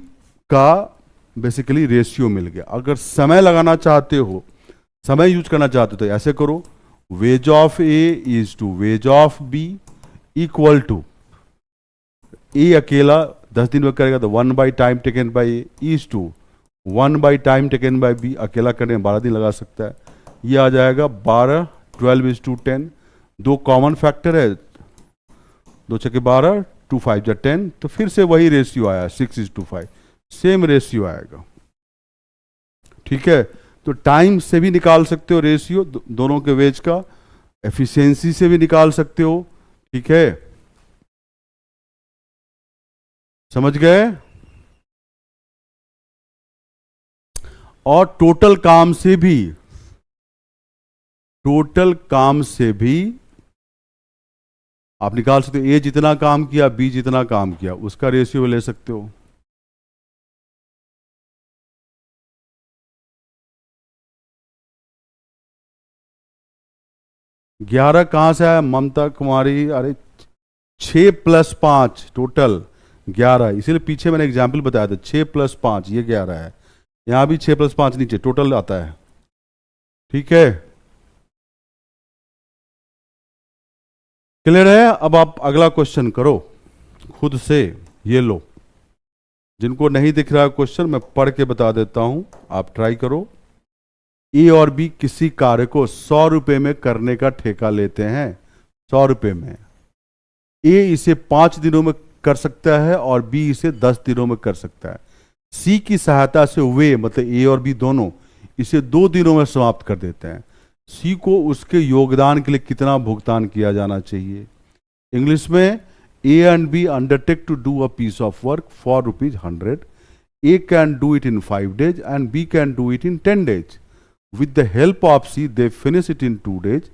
का बेसिकली रेशियो मिल गया। अगर समय लगाना चाहते हो, समय यूज करना चाहते हो, तो ऐसे करो, wage of A is to wage of B equal to, A अकेला 10 दिन में करेगा तो 1 by time taken by A is to 1 by time taken by B, अकेला करने में 12 दिन लगा सकता है। ये आ जाएगा 12, 12:10। दो कॉमन फैक्टर है, 2 छके 12, 2 5 जा 10, तो फिर से वही रेशियो आया 6:5, सेम रेशियो आएगा। ठीक है, तो टाइम से भी निकाल सकते हो रेशियो दोनों के वेज का, एफिशिएंसी से भी निकाल सकते हो। ठीक है, समझ गए? और टोटल काम से भी आप निकाल सकते हो। ए जितना काम किया, बी जितना काम किया, उसका रेशियो ले सकते हो। ग्यारह कहां से आया ममता कुमारी? अरे 6 + 5 टोटल 11, इसीलिए पीछे मैंने एग्जाम्पल बताया था। 6 + 5 ये 11 है, यहां भी 6 + 5 नीचे टोटल आता है। ठीक है, क्लियर है? अब आप अगला क्वेश्चन करो खुद से। ये लो, जिनको नहीं दिख रहा है क्वेश्चन मैं पढ़ के बता देता हूं, आप ट्राई करो। ए और बी किसी कार्य को 100 रुपए में करने का ठेका लेते हैं। 100 रुपए में ए इसे 5 दिनों में कर सकता है और बी इसे 10 दिनों में कर सकता है। सी की सहायता से वे, मतलब ए और बी दोनों, इसे 2 दिनों में समाप्त कर देते हैं। सी को उसके योगदान के लिए कितना भुगतान किया जाना चाहिए? इंग्लिश में, A and B undertake to do a piece of work for ₹100। A can do it in 5 days and B can do it in 10 days. With the help of C, they finish it in 2 days.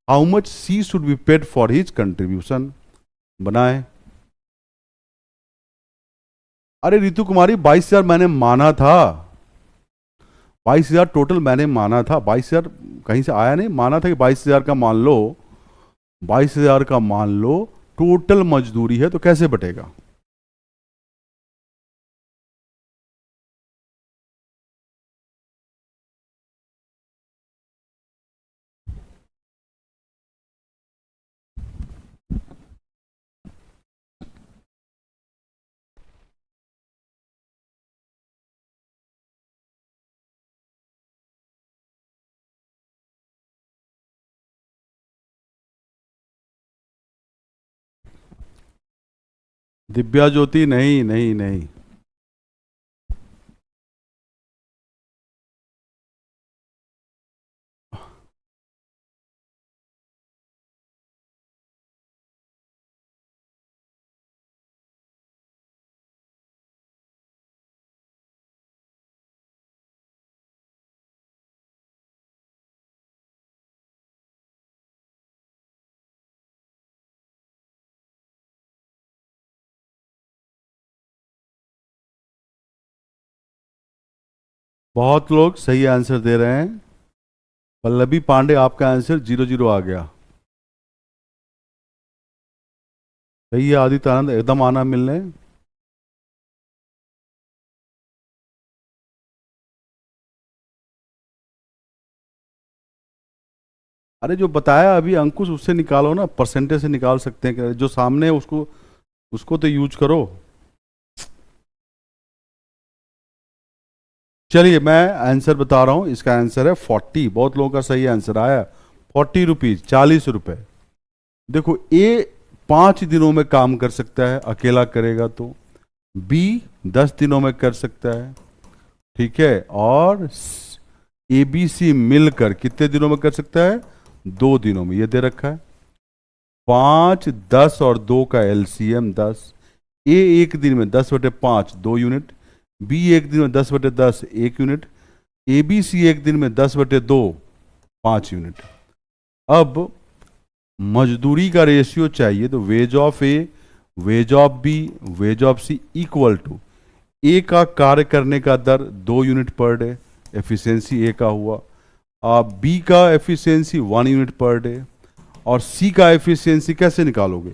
How much C should be paid for his contribution? बनाए। अरे रितु कुमारी 22,000 मैंने माना था, 22,000 total मैंने माना था, 22,000 कहीं से आया नहीं, माना था कि 22,000 का मान लो, 22,000 का मान लो टोटल मजदूरी है, तो कैसे बटेगा? दिव्या ज्योति, नहीं नहीं नहीं, बहुत लोग सही आंसर दे रहे हैं। पल्लवी पांडे, आपका आंसर 0-0 आ गया। सही है आदित्य आनंद, एकदम आना मिलने। अरे जो बताया अभी अंकुश, उससे निकालो ना, परसेंटेज से निकाल सकते हैं, जो सामने है उसको, उसको तो यूज करो। चलिए मैं आंसर बता रहा हूं, इसका आंसर है 40। बहुत लोगों का सही आंसर आया, 40 रुपीज, 40 रुपए। देखो, ए 5 दिनों में काम कर सकता है, अकेला करेगा तो। बी 10 दिनों में कर सकता है, ठीक है। और ए बी सी मिलकर कितने दिनों में कर सकता है? 2 दिनों में, ये दे रखा है। 5, 10 और 2 का एलसीएम 10। ए एक दिन में 10/5 2 यूनिट, बी एक दिन में 10/10 1 यूनिट, ए बी सी एक दिन में 10/2 5 यूनिट। अब मजदूरी का रेशियो चाहिए, तो wage of A, wage of B, wage of C equal to A का कार्य करने का दर 2 unit per day, efficiency A का हुआ। बी का एफिशिएंसी 1 यूनिट पर डे, और सी का एफिशिएंसी कैसे निकालोगे?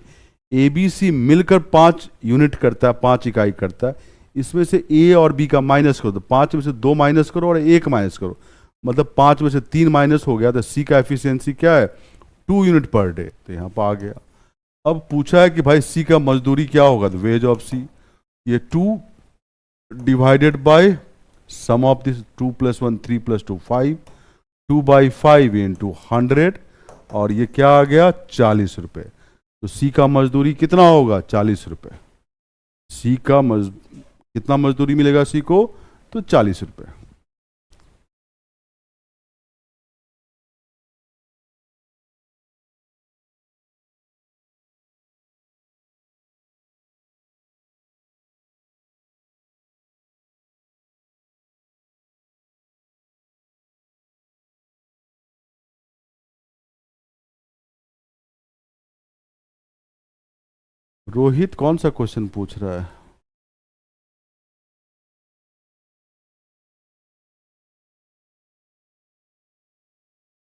ए बी सी मिलकर 5 यूनिट करता है, 5 इकाई करता है। इसमें से ए और बी का माइनस करो, तो 5 में से 2 माइनस करो और 1 माइनस करो, मतलब 5 में से 3 माइनस हो गया, तो सी का एफिशिएंसी क्या है? 2 यूनिट पर डे, तो यहाँ पर आ गया। अब पूछा है कि भाई सी का मजदूरी क्या होगा, तो वेज ऑफ सी, ये 2 divided by sum of this 2 + 1 3 + 2 5, 2/5 into 100, और ये क्या आ गया? 40 रुपये। तो सी का मजदूरी कितना होगा? 40 रुपये। सी का कितना मजदूरी मिलेगा सी को? तो 40 रुपये। रोहित कौन सा क्वेश्चन पूछ रहा है?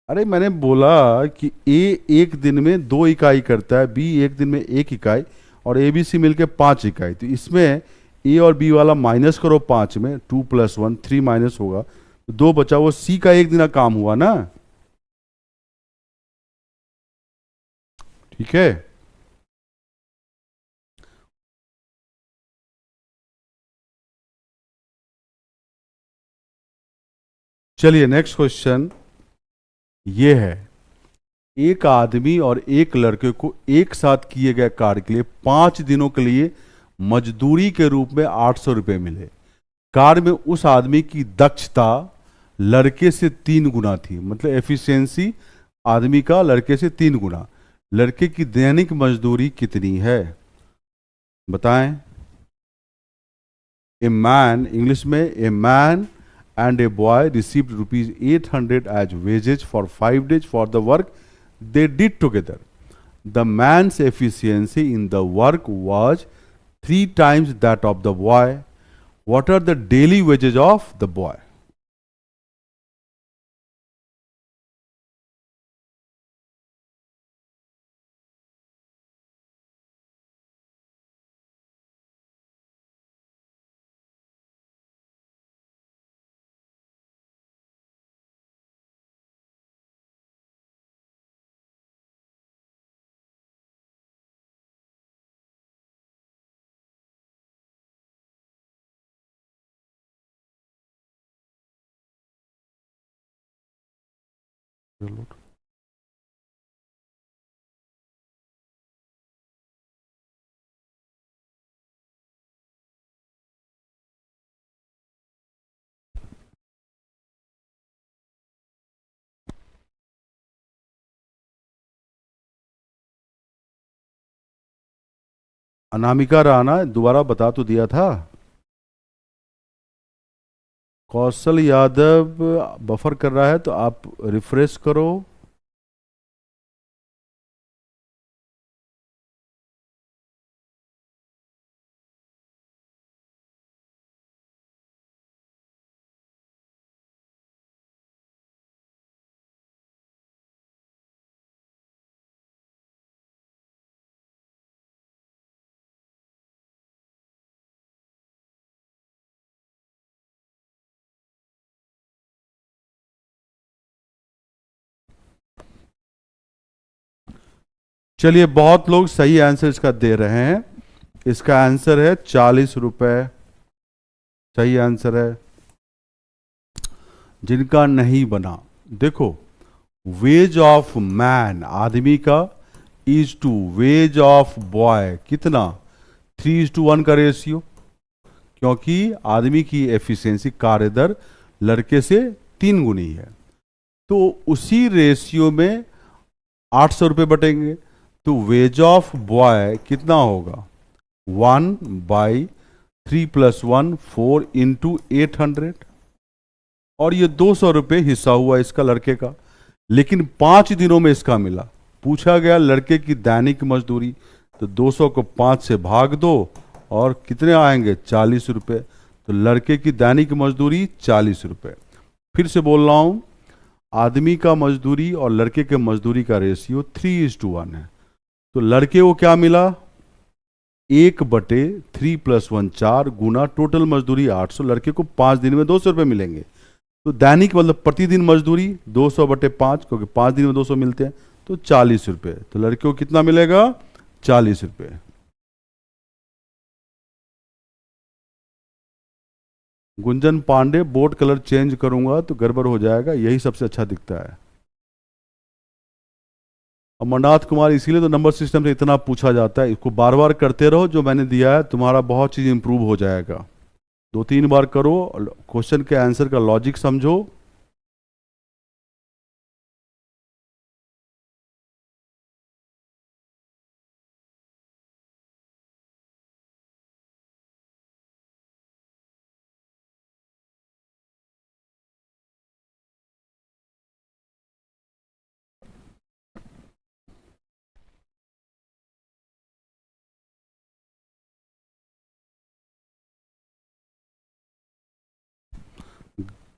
अरे मैंने बोला कि ए एक दिन में 2 इकाई करता है, बी एक दिन में 1 इकाई, और ए बी सी मिलकर 5 इकाई। तो इसमें ए और बी वाला माइनस करो, 5 में 2 + 1 3 माइनस होगा, तो 2 बचा, वो सी का एक दिन का काम हुआ ना, ठीक है। चलिए नेक्स्ट क्वेश्चन ये है, एक आदमी और एक लड़के को एक साथ किए गए कार्य के लिए 5 दिनों के लिए मजदूरी के रूप में 800 रुपये मिले। कार्य में उस आदमी की दक्षता लड़के से 3 गुना थी, मतलब एफिशिएंसी आदमी का लड़के से 3 गुना। लड़के की दैनिक मजदूरी कितनी है? बताएं। ए मैन, इंग्लिश में, a man and a boy received ₹800 as wages for 5 days for the work they did together. The man's efficiency in the work was 3 times that of the boy. What are the daily wages of the boy? चलो, अनामिका राणा दोबारा बता तो दिया था। Kaushal Yadav buffer कर रहा है तो आप रिफ्रेश करो। चलिए, बहुत लोग सही आंसर इसका दे रहे हैं। इसका आंसर है 40 रुपए। सही आंसर है। जिनका नहीं बना, देखो, वेज ऑफ मैन आदमी का is to wage of boy कितना, 3:1 का रेशियो, क्योंकि आदमी की एफिशिएंसी कार्य दर लड़के से 3 गुनी है। तो उसी रेशियो में 800 रुपये बटेंगे, तो वेज ऑफ बॉय कितना होगा, 1/3 + 1 4 × 800। और ये 200 रुपये हिस्सा हुआ इसका लड़के का, लेकिन 5 दिनों में इसका मिला। पूछा गया लड़के की दैनिक मजदूरी, तो 200 को 5 से भाग दो और कितने आएंगे, 40 रुपये। तो लड़के की दैनिक मजदूरी 40 रुपये। फिर से बोल रहा हूं, आदमी का मजदूरी और लड़के के मजदूरी का रेशियो 3:1 है। तो लड़के को क्या मिला, 1/3 + 1 4 गुना टोटल मजदूरी 800, लड़के को 5 दिन में 200 रुपये मिलेंगे। तो दैनिक मतलब प्रतिदिन मजदूरी 200/5, क्योंकि 5 दिन में 200 मिलते हैं, तो 40 रुपये। तो लड़के को कितना मिलेगा, 40 रुपये। Gunjan Pandey, board colour change करूंगा तो गड़बड़ हो जाएगा, यही सबसे अच्छा दिखता है। अमरनाथ कुमार, इसीलिए तो नंबर सिस्टम से इतना पूछा जाता है। इसको बार बार करते रहो, जो मैंने दिया है तुम्हारा बहुत चीज़ इंप्रूव हो जाएगा। 2-3 बार करो, क्वेश्चन के आंसर का लॉजिक समझो।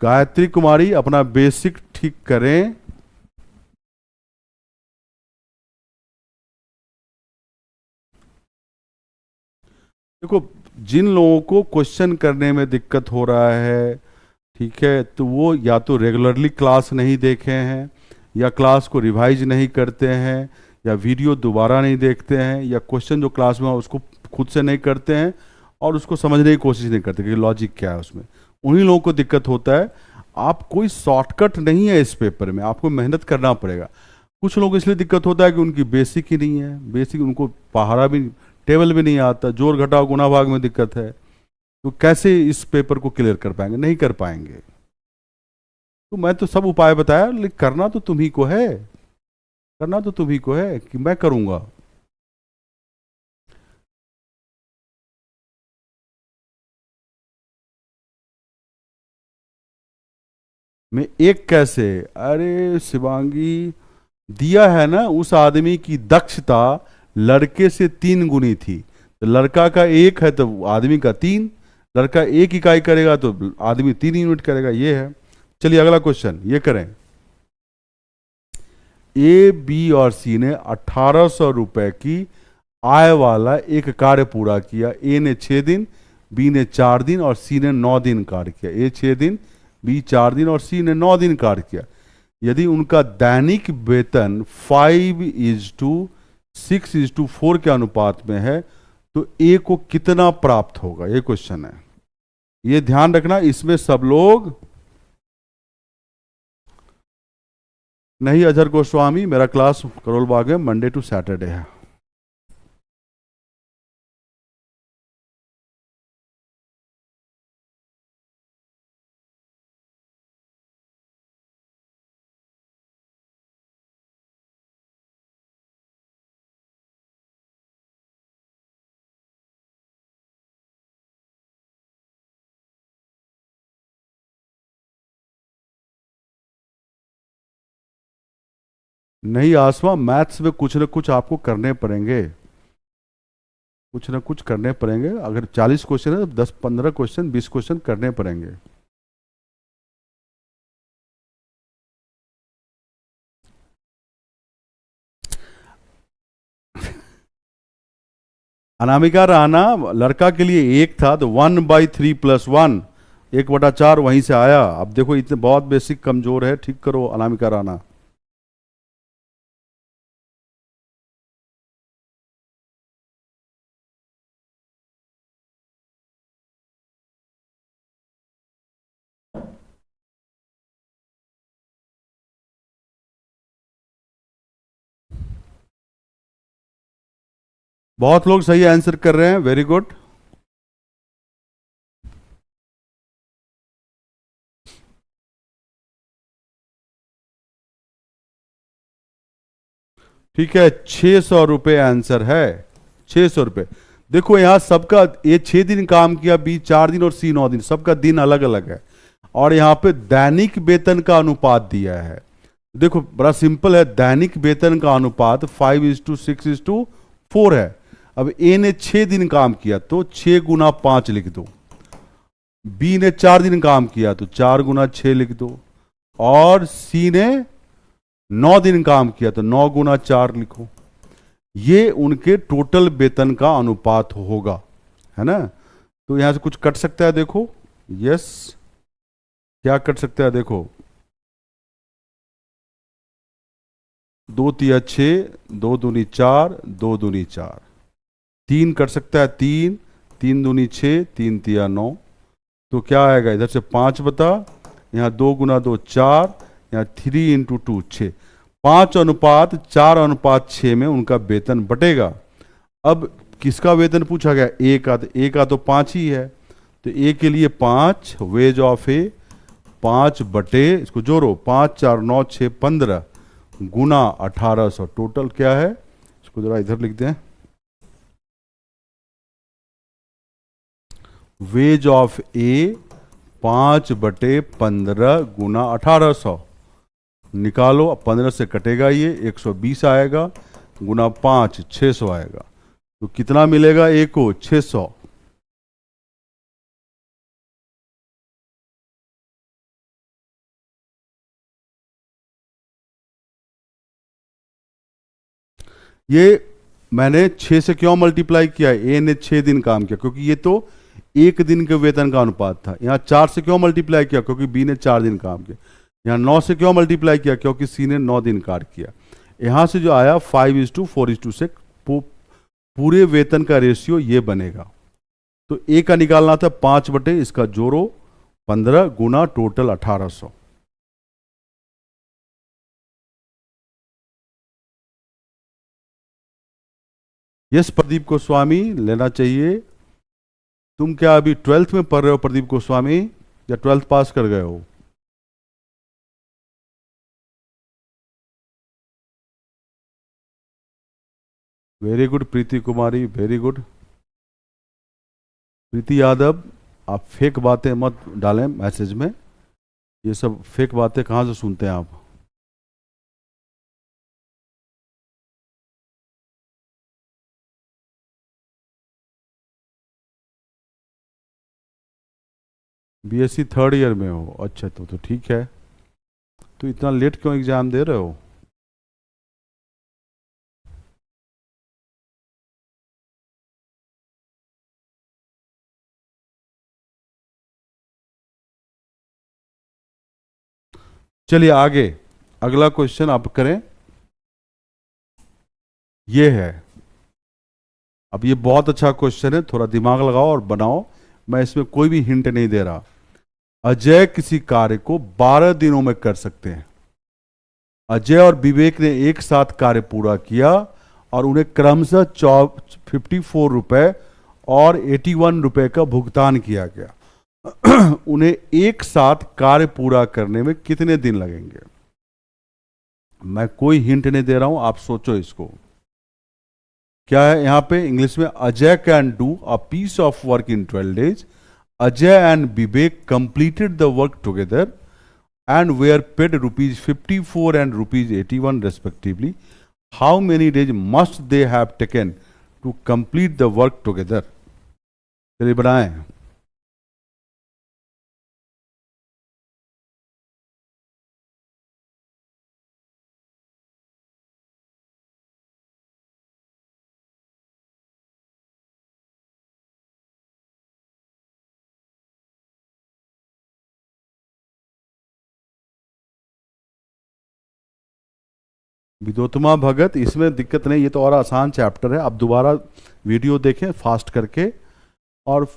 गायत्री कुमारी, अपना बेसिक ठीक करें। देखो, जिन लोगों को क्वेश्चन करने में दिक्कत हो रहा है, ठीक है, तो वो या तो रेगुलरली क्लास नहीं देखे हैं, या क्लास को रिवाइज नहीं करते हैं, या वीडियो दोबारा नहीं देखते हैं, या क्वेश्चन जो क्लास में हो उसको खुद से नहीं करते हैं और उसको समझने की कोशिश नहीं करते कि लॉजिक क्या है उसमें। उन्हीं लोगों को दिक्कत होता है। आप कोई शॉर्टकट नहीं है इस पेपर में, आपको मेहनत करना पड़ेगा। कुछ लोगों को इसलिए दिक्कत होता है कि उनकी बेसिक ही नहीं है, बेसिक उनको पहाड़ा भी, टेबल भी नहीं आता, जोड़ घटाव गुणा भाग में दिक्कत है, तो कैसे इस पेपर को क्लियर कर पाएंगे, नहीं कर पाएंगे। तो मैं तो सब उपाय बताया, लेकिन करना तो तुम्ही को है, करना तो तुम्ही को है कि मैं करूंगा। मैं एक कैसे, अरे शिवांगी, दिया है ना, उस आदमी की दक्षता लड़के से 3 गुनी थी। तो लड़का का 1 है तो आदमी का 3, लड़का 1 इकाई करेगा तो आदमी 3 यूनिट करेगा, ये है। चलिए अगला क्वेश्चन ये करें। ए, बी और सी ने 1800 रुपए की आय वाला एक कार्य पूरा किया। ए ने 6 दिन, बी ने 4 दिन और सी ने 9 दिन कार्य किया। ए 6 दिन, बी 4 दिन और सी ने 9 दिन कार्य किया। यदि उनका दैनिक वेतन 5:6:4 के अनुपात में है, तो ए को कितना प्राप्त होगा, ये क्वेश्चन है। ये ध्यान रखना, इसमें सब लोग नहीं अजहर गोस्वामी, मेरा क्लास करोल बाग में मंडे टू सैटरडे है। नहीं आसमा, मैथ्स में कुछ ना कुछ आपको करने पड़ेंगे, कुछ ना कुछ करने पड़ेंगे। अगर 40 क्वेश्चन है तो 10-15 क्वेश्चन 20 क्वेश्चन करने पड़ेंगे। अनामिका राणा, लड़का के लिए एक था तो 1/3+1, 1/4 वहीं से आया। अब देखो इतने बहुत बेसिक कमजोर है, ठीक करो अनामिका राणा। बहुत लोग सही आंसर कर रहे हैं, वेरी गुड। ठीक है, 600 रुपये आंसर है, 600 रुपये। देखो यहाँ सबका, ये 6 दिन काम किया, बी 4 दिन और सी 9 दिन, सबका दिन अलग अलग है। और यहाँ पे दैनिक वेतन का अनुपात दिया है। देखो बड़ा सिंपल है, दैनिक वेतन का अनुपात 5:6:4 है। अब ए ने 6 दिन काम किया तो 6 × 5 लिख दो। बी ने 4 दिन काम किया तो 4 × 6 लिख दो। और सी ने 9 दिन काम किया तो 9 × 4 लिखो। ये उनके टोटल वेतन का अनुपात होगा, है ना। तो यहां से कुछ कट सकता है, देखो। यस, क्या कट सकता है, देखो। 2 × 6, 2 दूनी 4, 2 दूनी 4, 3 कट सकता है, 3, 3 दूनी 6, 3 तिया 9। तो क्या आएगा, इधर से 5 बता, यहाँ 2 × 2 4, यहाँ 3 × 2 6, 5:4:6 में उनका वेतन बटेगा। अब किसका वेतन पूछा गया, ए का, तो ए का तो 5 ही है, तो ए के लिए 5, वेज ऑफ ए 5 बटे, इसको जोड़ो, 5 4 9 6 15 गुना 1800, टोटल क्या है, इसको जरा इधर लिख दें। वेज ऑफ ए 5/15 गुना 1800 निकालो। अब 15 से कटेगा, ये 120 आएगा, गुना 5 600 आएगा। तो कितना मिलेगा ए को, 600। ये मैंने 6 से क्यों मल्टीप्लाई किया, ए ने 6 दिन काम किया, क्योंकि ये तो 1 दिन के वेतन का अनुपात था। यहाँ 4 से क्यों मल्टीप्लाई किया, क्योंकि बी ने 4 दिन काम किया। यहाँ 9 से क्यों मल्टीप्लाई किया, क्योंकि सी ने 9 दिन कार्य किया। यहाँ से जो आया 5:4:6, पूरे वेतन का रेशियो ये बनेगा। तो ए का निकालना था 5 बटे इसका जोड़ो 15 गुना टोटल 1800। यस प्रदीप गोस्वामी, लेना चाहिए। तुम क्या अभी 12th में पढ़ रहे हो प्रदीप गोस्वामी, या 12th पास कर गए हो? वेरी गुड प्रीति कुमारी, वेरी गुड। प्रीति यादव, आप फेक बातें मत डालें मैसेज में, ये सब फेक बातें कहाँ से सुनते हैं आप? बीएससी 3rd ईयर में हो, अच्छा तो ठीक है। तो इतना लेट क्यों एग्जाम दे रहे हो? चलिए आगे, अगला क्वेश्चन आप करें। ये है, अब ये बहुत अच्छा क्वेश्चन है, थोड़ा दिमाग लगाओ और बनाओ। मैं इसमें कोई भी हिंट नहीं दे रहा। अजय किसी कार्य को 12 दिनों में कर सकते हैं। अजय और विवेक ने एक साथ कार्य पूरा किया और उन्हें क्रमशः 54 रुपए और 81 रुपए का भुगतान किया गया। उन्हें एक साथ कार्य पूरा करने में कितने दिन लगेंगे? मैं कोई हिंट नहीं दे रहा हूं, आप सोचो इसको। क्या है यहां पे इंग्लिश में? Ajay can do a piece of work in 12 days. Ajay and Vivek completed the work together and were paid rupees 54 and rupees 81 respectively. How many days must they have taken to complete the work together? चलिए बनाएं। विदोतमा भगत, इसमें दिक्कत नहीं, ये तो और आसान chapter है। आप दोबारा वीडियो देखें फास्ट करके और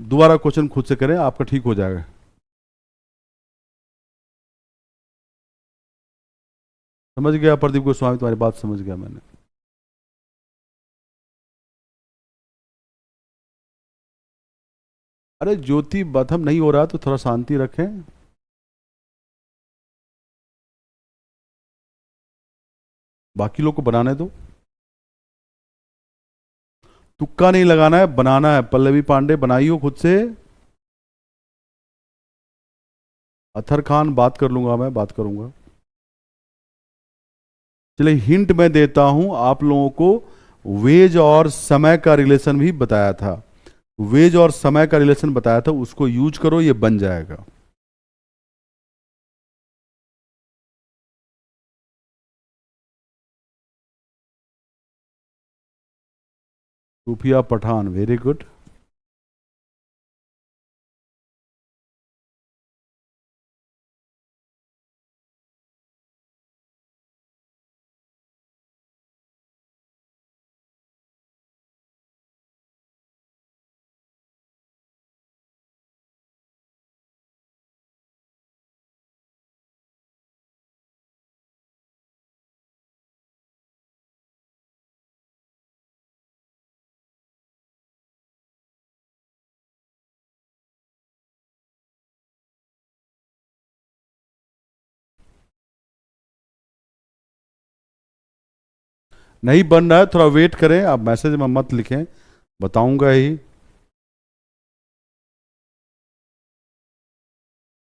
दोबारा क्वेश्चन खुद से करें, आपका ठीक हो जाएगा। समझ गया प्रदीप गोस्वामी, तुम्हारी बात समझ गया मैंने। अरे ज्योति बथम नहीं हो रहा तो थोड़ा शांति रखें। बाकी लोग को बनाने दो, तुक्का नहीं लगाना है, बनाना है। पल्लवी पांडे बनाइयो खुद से। अथर खान बात कर लूंगा, मैं बात करूंगा। चलिए हिंट मैं देता हूं आप लोगों को। वेज और समय का रिलेशन भी बताया था, वेज और समय का रिलेशन बताया था, उसको यूज करो, ये बन जाएगा। सूफिया पठान, वेरी गुड। नहीं बन रहा है, थोड़ा वेट करें, आप मैसेज में मत लिखें, बताऊंगा ही।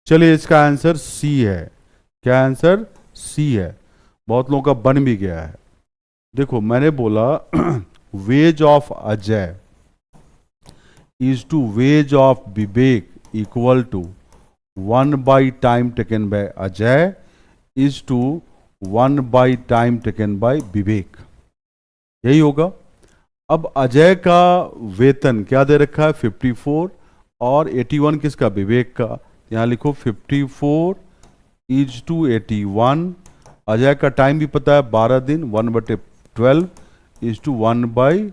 चलिए इसका आंसर सी है। क्या आंसर? सी है। बहुत लोगों का बन भी गया है। देखो मैंने बोला wage of Ajay is to wage of Vivek equal to 1 by time taken by Ajay is to 1 by time taken by Vivek, यही होगा। अब अजय का वेतन क्या दे रखा है? 54 और 81 किसका? विवेक का। यहां लिखो 54 इज टू 81। अजय का टाइम भी पता है 12 दिन, 1/12 is to 1 by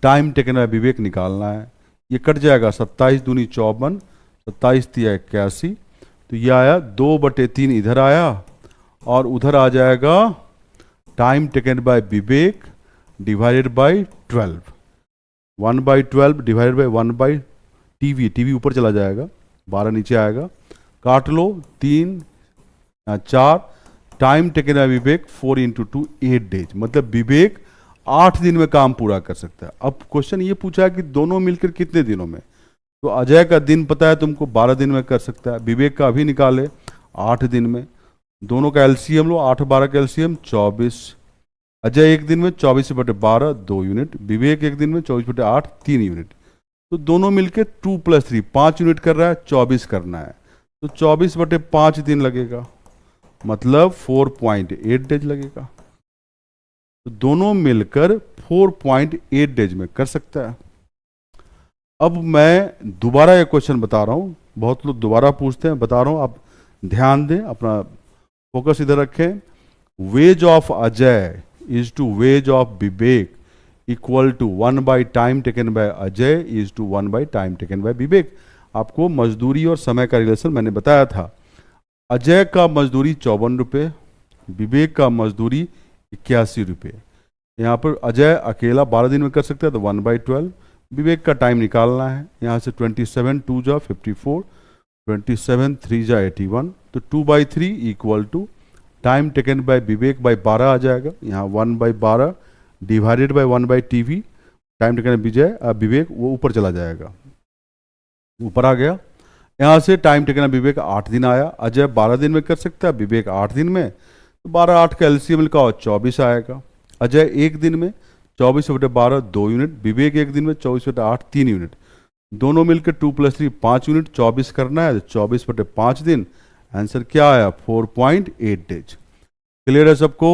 time taken by Vivek निकालना है। ये कट जाएगा, 27 दूनी 54, 27 तिया 81, तो ये आया 2/3 इधर आया और उधर आ जाएगा time taken by Vivek divided by 12। 1/12 divided bye 1 by TV, TV ऊपर चला जाएगा, 12 नीचे आएगा, काट लो 3 4। Time taken by Vivek 4 × 2 8 days, मतलब विवेक 8 दिन में काम पूरा कर सकता है। अब क्वेश्चन ये पूछा है कि दोनों मिलकर कितने दिनों में, तो अजय का दिन पता है तुमको 12 दिन में कर सकता है, विवेक का अभी निकाले 8 दिन में। दोनों का एलसीएम लो, 8 12 का एलसीएम 24। अजय एक दिन में 24/12 2 यूनिट, विवेक एक दिन में 24/8 3 यूनिट, तो दोनों मिलके 2 + 3 5 यूनिट कर रहा है, 24 करना है, तो 24/5 दिन लगेगा, मतलब 4.8 डेज लगेगा। तो दोनों मिलकर 4.8 डेज में कर सकता है। अब मैं दोबारा एक क्वेश्चन बता रहा हूं, बहुत लोग दोबारा पूछते हैं, बता रहा हूं, आप ध्यान दें, अपना फोकस इधर रखें। Wage of Ajay is to wage of Vivek equal to 1 by time taken by Ajay is to 1 by time taken by Vivek. आपको मजदूरी और समय का रिलेशन मैंने बताया था। अजय का मजदूरी 54 रुपये, विवेक का मजदूरी 81 रुपये। यहाँ पर अजय अकेला 12 दिन में कर सकता है तो 1/12। विवेक का टाइम निकालना है। यहाँ से 27 2 जा 54, 27 3 जा 81, तो 2/3 equal to time taken by Vivek by 12 आ जाएगा। यहाँ 1/12 divided by 1/TV, time taken Vijay Vivek वो ऊपर चला जाएगा, ऊपर आ गया। यहाँ से टाइम टेकन विवेक 8 दिन आया। अजय 12 दिन में कर सकता है, विवेक 8 दिन में, तो 12 8 का एलसीएम निकालो 24 आएगा। अजय एक दिन में 24/12 2 यूनिट, विवेक एक दिन में 24/8 3 यूनिट, दोनों मिलकर 2 + 3 5 यूनिट, 24 करना है तो 24/5 दिन। आंसर क्या आया? 4.8 डेज। क्लियर है सबको?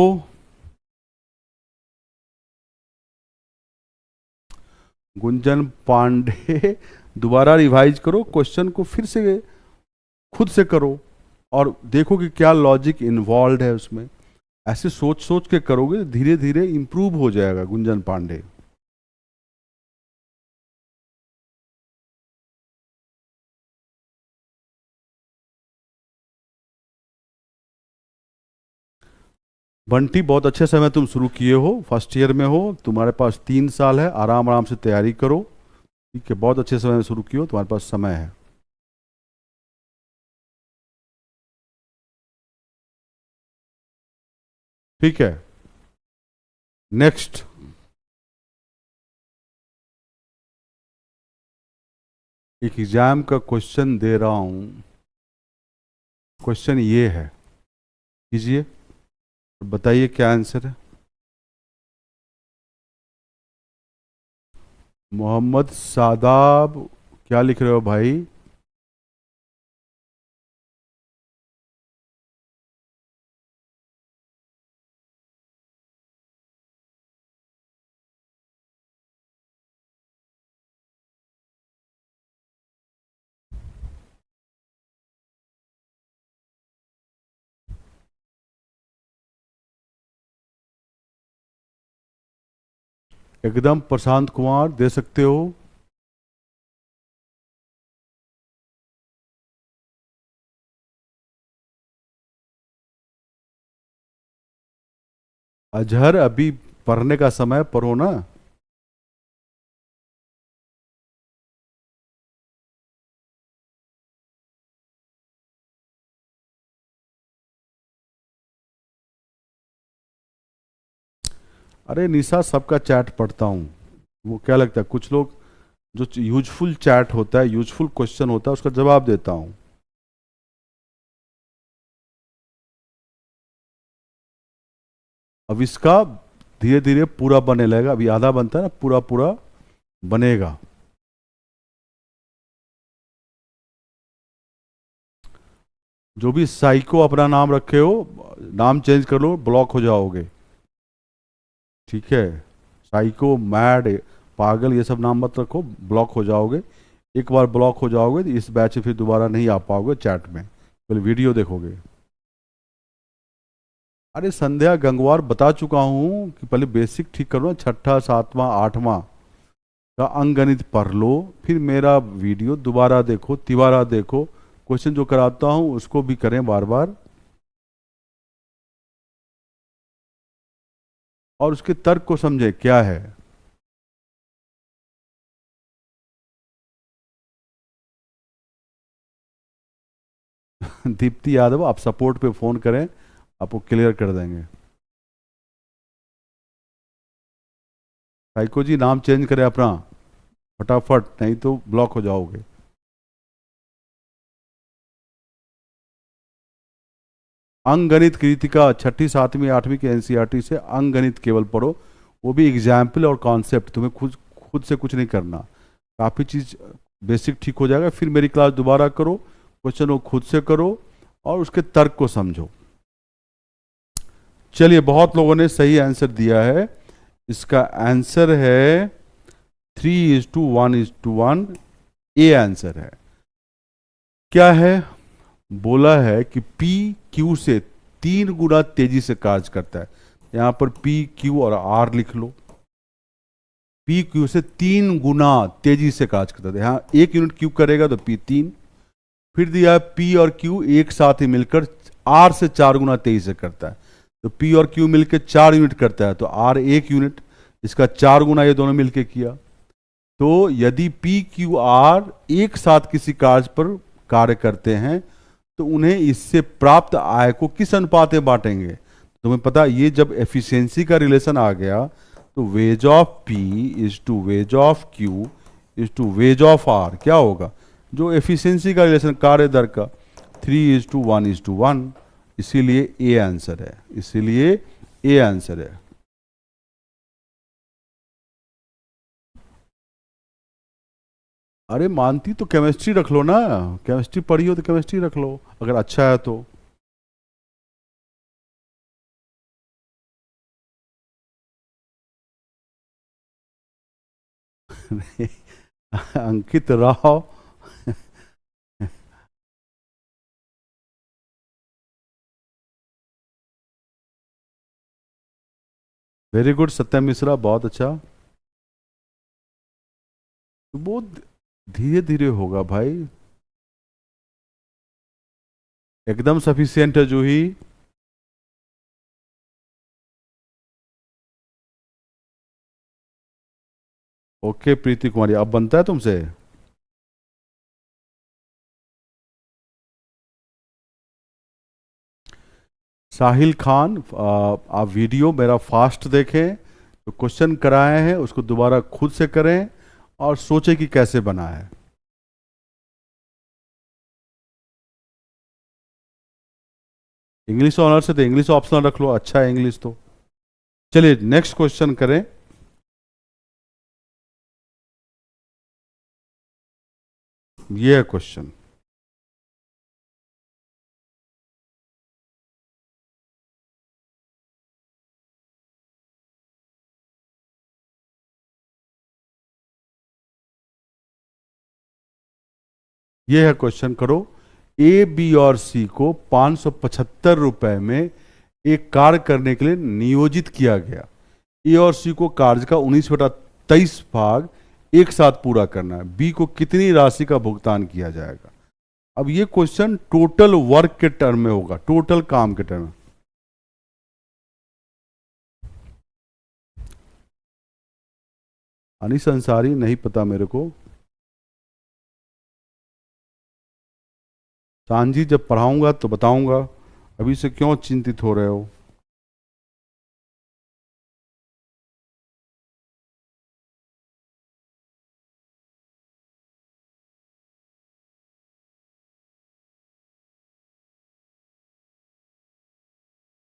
गुंजन पांडे दोबारा रिवाइज करो, क्वेश्चन को फिर से खुद से करो और देखो कि क्या लॉजिक इन्वॉल्व है उसमें। ऐसे सोच सोच के करोगे धीरे धीरे इंप्रूव हो जाएगा। गुंजन पांडे, बंटी बहुत अच्छे समय तुम शुरू किए हो, फर्स्ट ईयर में हो, तुम्हारे पास 3 साल है, आराम आराम से तैयारी करो। ठीक है, बहुत अच्छे समय में शुरू किए हो, तुम्हारे पास समय है। ठीक है, नेक्स्ट। एक एग्जाम का क्वेश्चन दे रहा हूं, क्वेश्चन ये है, कीजिए, बताइए क्या आंसर है। मोहम्मद सादाब, क्या लिख रहे हो भाई? एकदम प्रशांत कुमार दे सकते हो। अजहर अभी पढ़ने का समय, पढ़ो ना। अरे निशा, सबका चैट पढ़ता हूँ। वो क्या लगता है, कुछ लोग जो यूजफुल चैट होता है, यूजफुल क्वेश्चन होता है, उसका जवाब देता हूँ। अब इसका धीरे धीरे पूरा बनने लगेगा। अभी आधा बनता है ना, पूरा पूरा बनेगा। जो भी साइको अपना नाम रखे हो, नाम चेंज कर लो, ब्लॉक हो जाओगे। ठीक है, साइको, मैड, पागल, ये सब नाम मत रखो, ब्लॉक हो जाओगे। एक बार ब्लॉक हो जाओगे तो इस बैच में फिर दोबारा नहीं आ पाओगे चैट में, पहले वीडियो देखोगे। अरे संध्या गंगवार बता चुका हूं कि पहले बेसिक ठीक करो ना, छठा सातवां आठवां का अंकगणित पढ़ लो, फिर मेरा वीडियो दोबारा देखो, तिबारा देखो, क्वेश्चन जो कराता हूं उसको भी करें बार बार, और उसके तर्क को समझे क्या है। दीप्ति यादव, आप सपोर्ट पे फोन करें, आपको क्लियर कर देंगे। साइको जी नाम चेंज करें अपना फटाफट, नहीं तो ब्लॉक हो जाओगे। अंकगणित कृतिका छठी सातवीं आठवीं के एनसीईआरटी से अंकगणित केवल पढ़ो, वो भी एग्जाम्पल और कॉन्सेप्ट, तुम्हें खुद खुद से कुछ नहीं करना, काफ़ी चीज़ बेसिक ठीक हो जाएगा। फिर मेरी क्लास दोबारा करो, क्वेश्चन को खुद से करो और उसके तर्क को समझो। चलिए, बहुत लोगों ने सही आंसर दिया है। इसका आंसर है 3:1:1, ए आंसर है। क्या है? बोला है कि पी क्यू से 3 गुना तेजी से कार्य करता है। यहां पर पी क्यू और आर लिख लो। पी क्यू से 3 गुना तेजी से कार्य करता है। यहां 1 यूनिट क्यू करेगा तो पी 3, फिर दिया है पी और क्यू एक साथ ही मिलकर आर से 4 गुना तेजी से करता है। तो पी और क्यू मिलके 4 यूनिट करता है, तो आर 1 यूनिट, इसका 4 गुना ये दोनों मिलके किया। तो यदि पी क्यू आर एक साथ किसी कार्य पर कार्य करते हैं तो उन्हें इससे प्राप्त आय को किस अनुपात में बांटेंगे? तुम्हें पता, ये जब एफिशिएंसी का रिलेशन आ गया तो wage of P is to wage of Q is to wage of R क्या होगा? जो एफिशिएंसी का रिलेशन, कार्य दर का, 3:1:1, इसीलिए ए आंसर है, इसीलिए ए आंसर है। अरे मानती तो केमिस्ट्री रख लो ना, केमिस्ट्री पढ़ी हो तो केमिस्ट्री रख लो अगर अच्छा है तो। अंकित राव। वेरी गुड सत्यम मिश्रा, बहुत अच्छा। तो बहुत धीरे धीरे होगा भाई, एकदम सफिशियंट है जूही। ओके प्रीति कुमारी, अब बनता है तुमसे। साहिल खान, आप वीडियो मेरा फास्ट देखें, तो क्वेश्चन कराए हैं उसको दोबारा खुद से करें और सोचें कि कैसे बना है। इंग्लिश ऑनर से तो इंग्लिश ऑप्शनल रख लो, अच्छा है इंग्लिश तो। चलिए नेक्स्ट क्वेश्चन करें। ये है क्वेश्चन, ये है क्वेश्चन, करो। ए बी और सी को 575 रुपए में एक कार्य करने के लिए नियोजित किया गया। ए और सी को कार्य का 19/23 भाग एक साथ पूरा करना है। बी को कितनी राशि का भुगतान किया जाएगा? अब ये क्वेश्चन टोटल वर्क के टर्म में होगा, टोटल काम के टर्म में। अनिस अंसारी, नहीं पता मेरे को। सांझी जब पढ़ाऊंगा तो बताऊंगा, अभी से क्यों चिंतित हो रहे हो?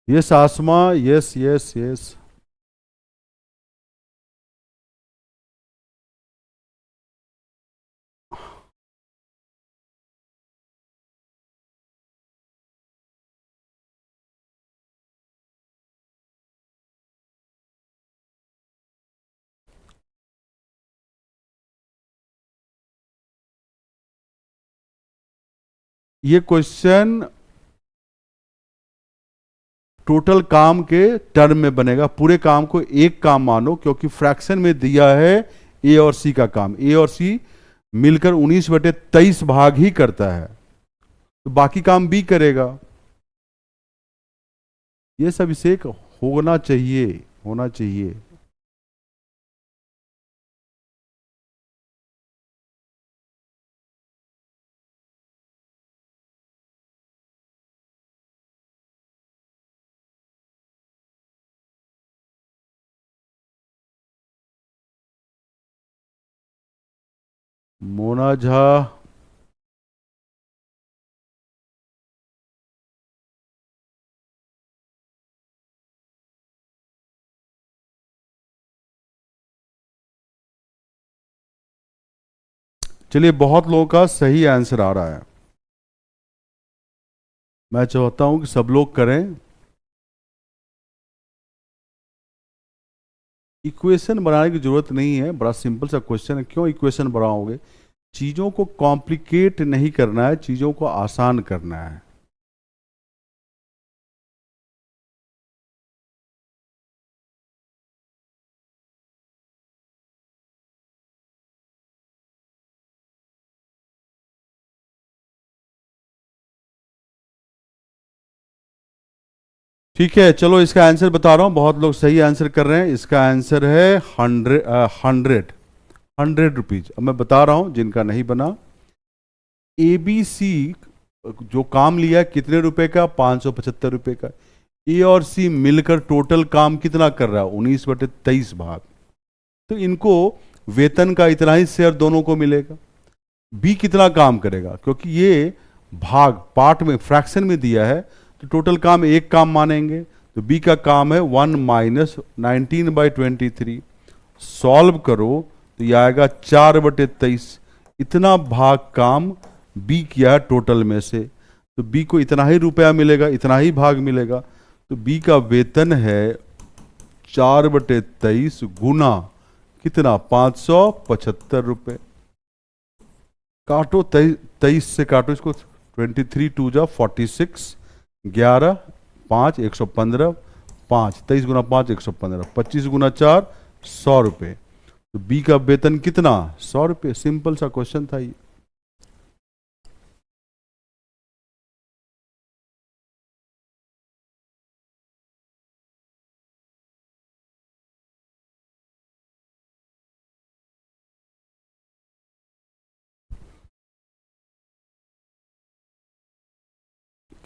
यस आसमा, यस यस यस। ये क्वेश्चन टोटल काम के टर्म में बनेगा। पूरे काम को एक काम मानो क्योंकि फ्रैक्शन में दिया है ए और सी का काम। ए और सी मिलकर 19/23 भाग ही करता है, तो बाकी काम बी करेगा। ये सब इसे एक होना चाहिए, होना चाहिए। मोना झा, चलिए बहुत लोगों का सही आंसर आ रहा है। मैं चाहता हूं कि सब लोग करें। इक्वेशन बनाने की जरूरत नहीं है, बड़ा सिंपल सा क्वेश्चन है, क्यों इक्वेशन बनाओगे? चीजों को कॉम्प्लिकेट नहीं करना है, चीजों को आसान करना है। ठीक है, चलो इसका आंसर बता रहा हूं, बहुत लोग सही आंसर कर रहे हैं। इसका आंसर है 100 रुपीज। अब मैं बता रहा हूं जिनका नहीं बना। ABC जो काम लिया है कितने रुपए का? 575 रुपए का। ए और सी मिलकर टोटल काम कितना कर रहा है? 19/23 भाग। तो इनको वेतन का इतना ही शेयर दोनों को मिलेगा। बी कितना काम करेगा? क्योंकि ये भाग पार्ट में फ्रैक्शन में दिया है तो टोटल काम एक काम मानेंगे। तो बी का काम है 1 माइनस 19/23। सॉल्व करो तो ये आएगा 4/23। इतना भाग काम बी किया है टोटल में से, तो बी को इतना ही रुपया मिलेगा, इतना ही भाग मिलेगा। तो बी का वेतन है 4/23 गुना कितना? 575 रुपये। काटो 23 से काटो इसको, 23 2 जा 46, 11 5 115, 5 23 गुना 5 115, 25 गुना 4 100 रुपये। तो बी का वेतन कितना? 100 रुपये। सिंपल सा क्वेश्चन था ये।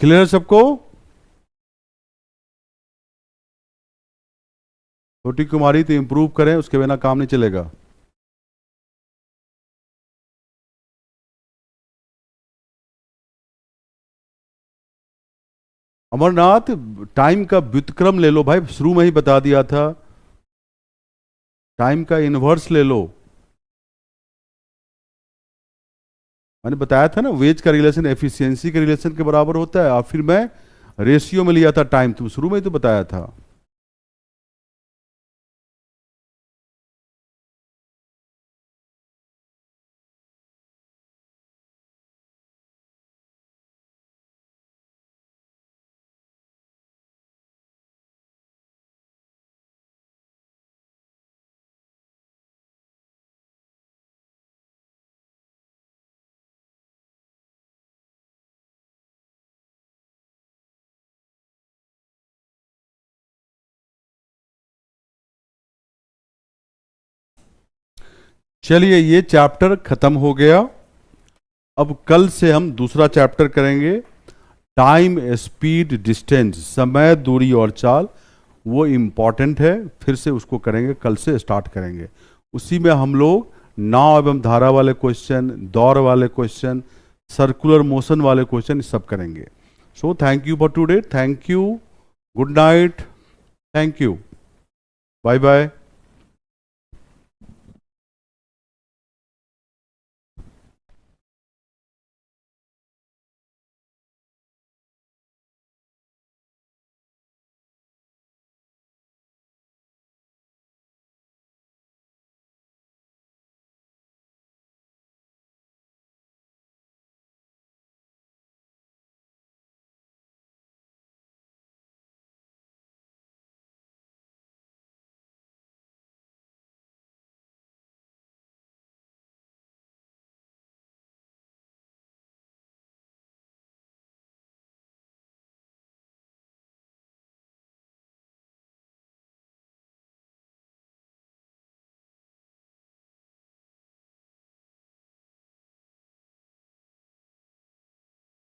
क्लियर सबको? छोटी कुमारी तो इंप्रूव करें, उसके बिना काम नहीं चलेगा। अमरनाथ, टाइम का व्युत्क्रम ले लो भाई, शुरू में ही बता दिया था। टाइम का इनवर्स ले लो। मैंने बताया था ना, वेज का रिलेशन एफिशिएंसी के रिलेशन के बराबर होता है। और फिर मैं रेशियो में लिया था टाइम, तुम शुरू में ही तो बताया था। चलिए, ये चैप्टर खत्म हो गया। अब कल से हम दूसरा चैप्टर करेंगे, टाइम स्पीड डिस्टेंस, समय दूरी और चाल। वो इम्पॉर्टेंट है, फिर से उसको करेंगे, कल से स्टार्ट करेंगे। उसी में हम लोग नाव एवं धारा वाले क्वेश्चन, दौड़ वाले क्वेश्चन, सर्कुलर मोशन वाले क्वेश्चन सब करेंगे। So thank you for today. Thank you, good night, thank you, bye bye.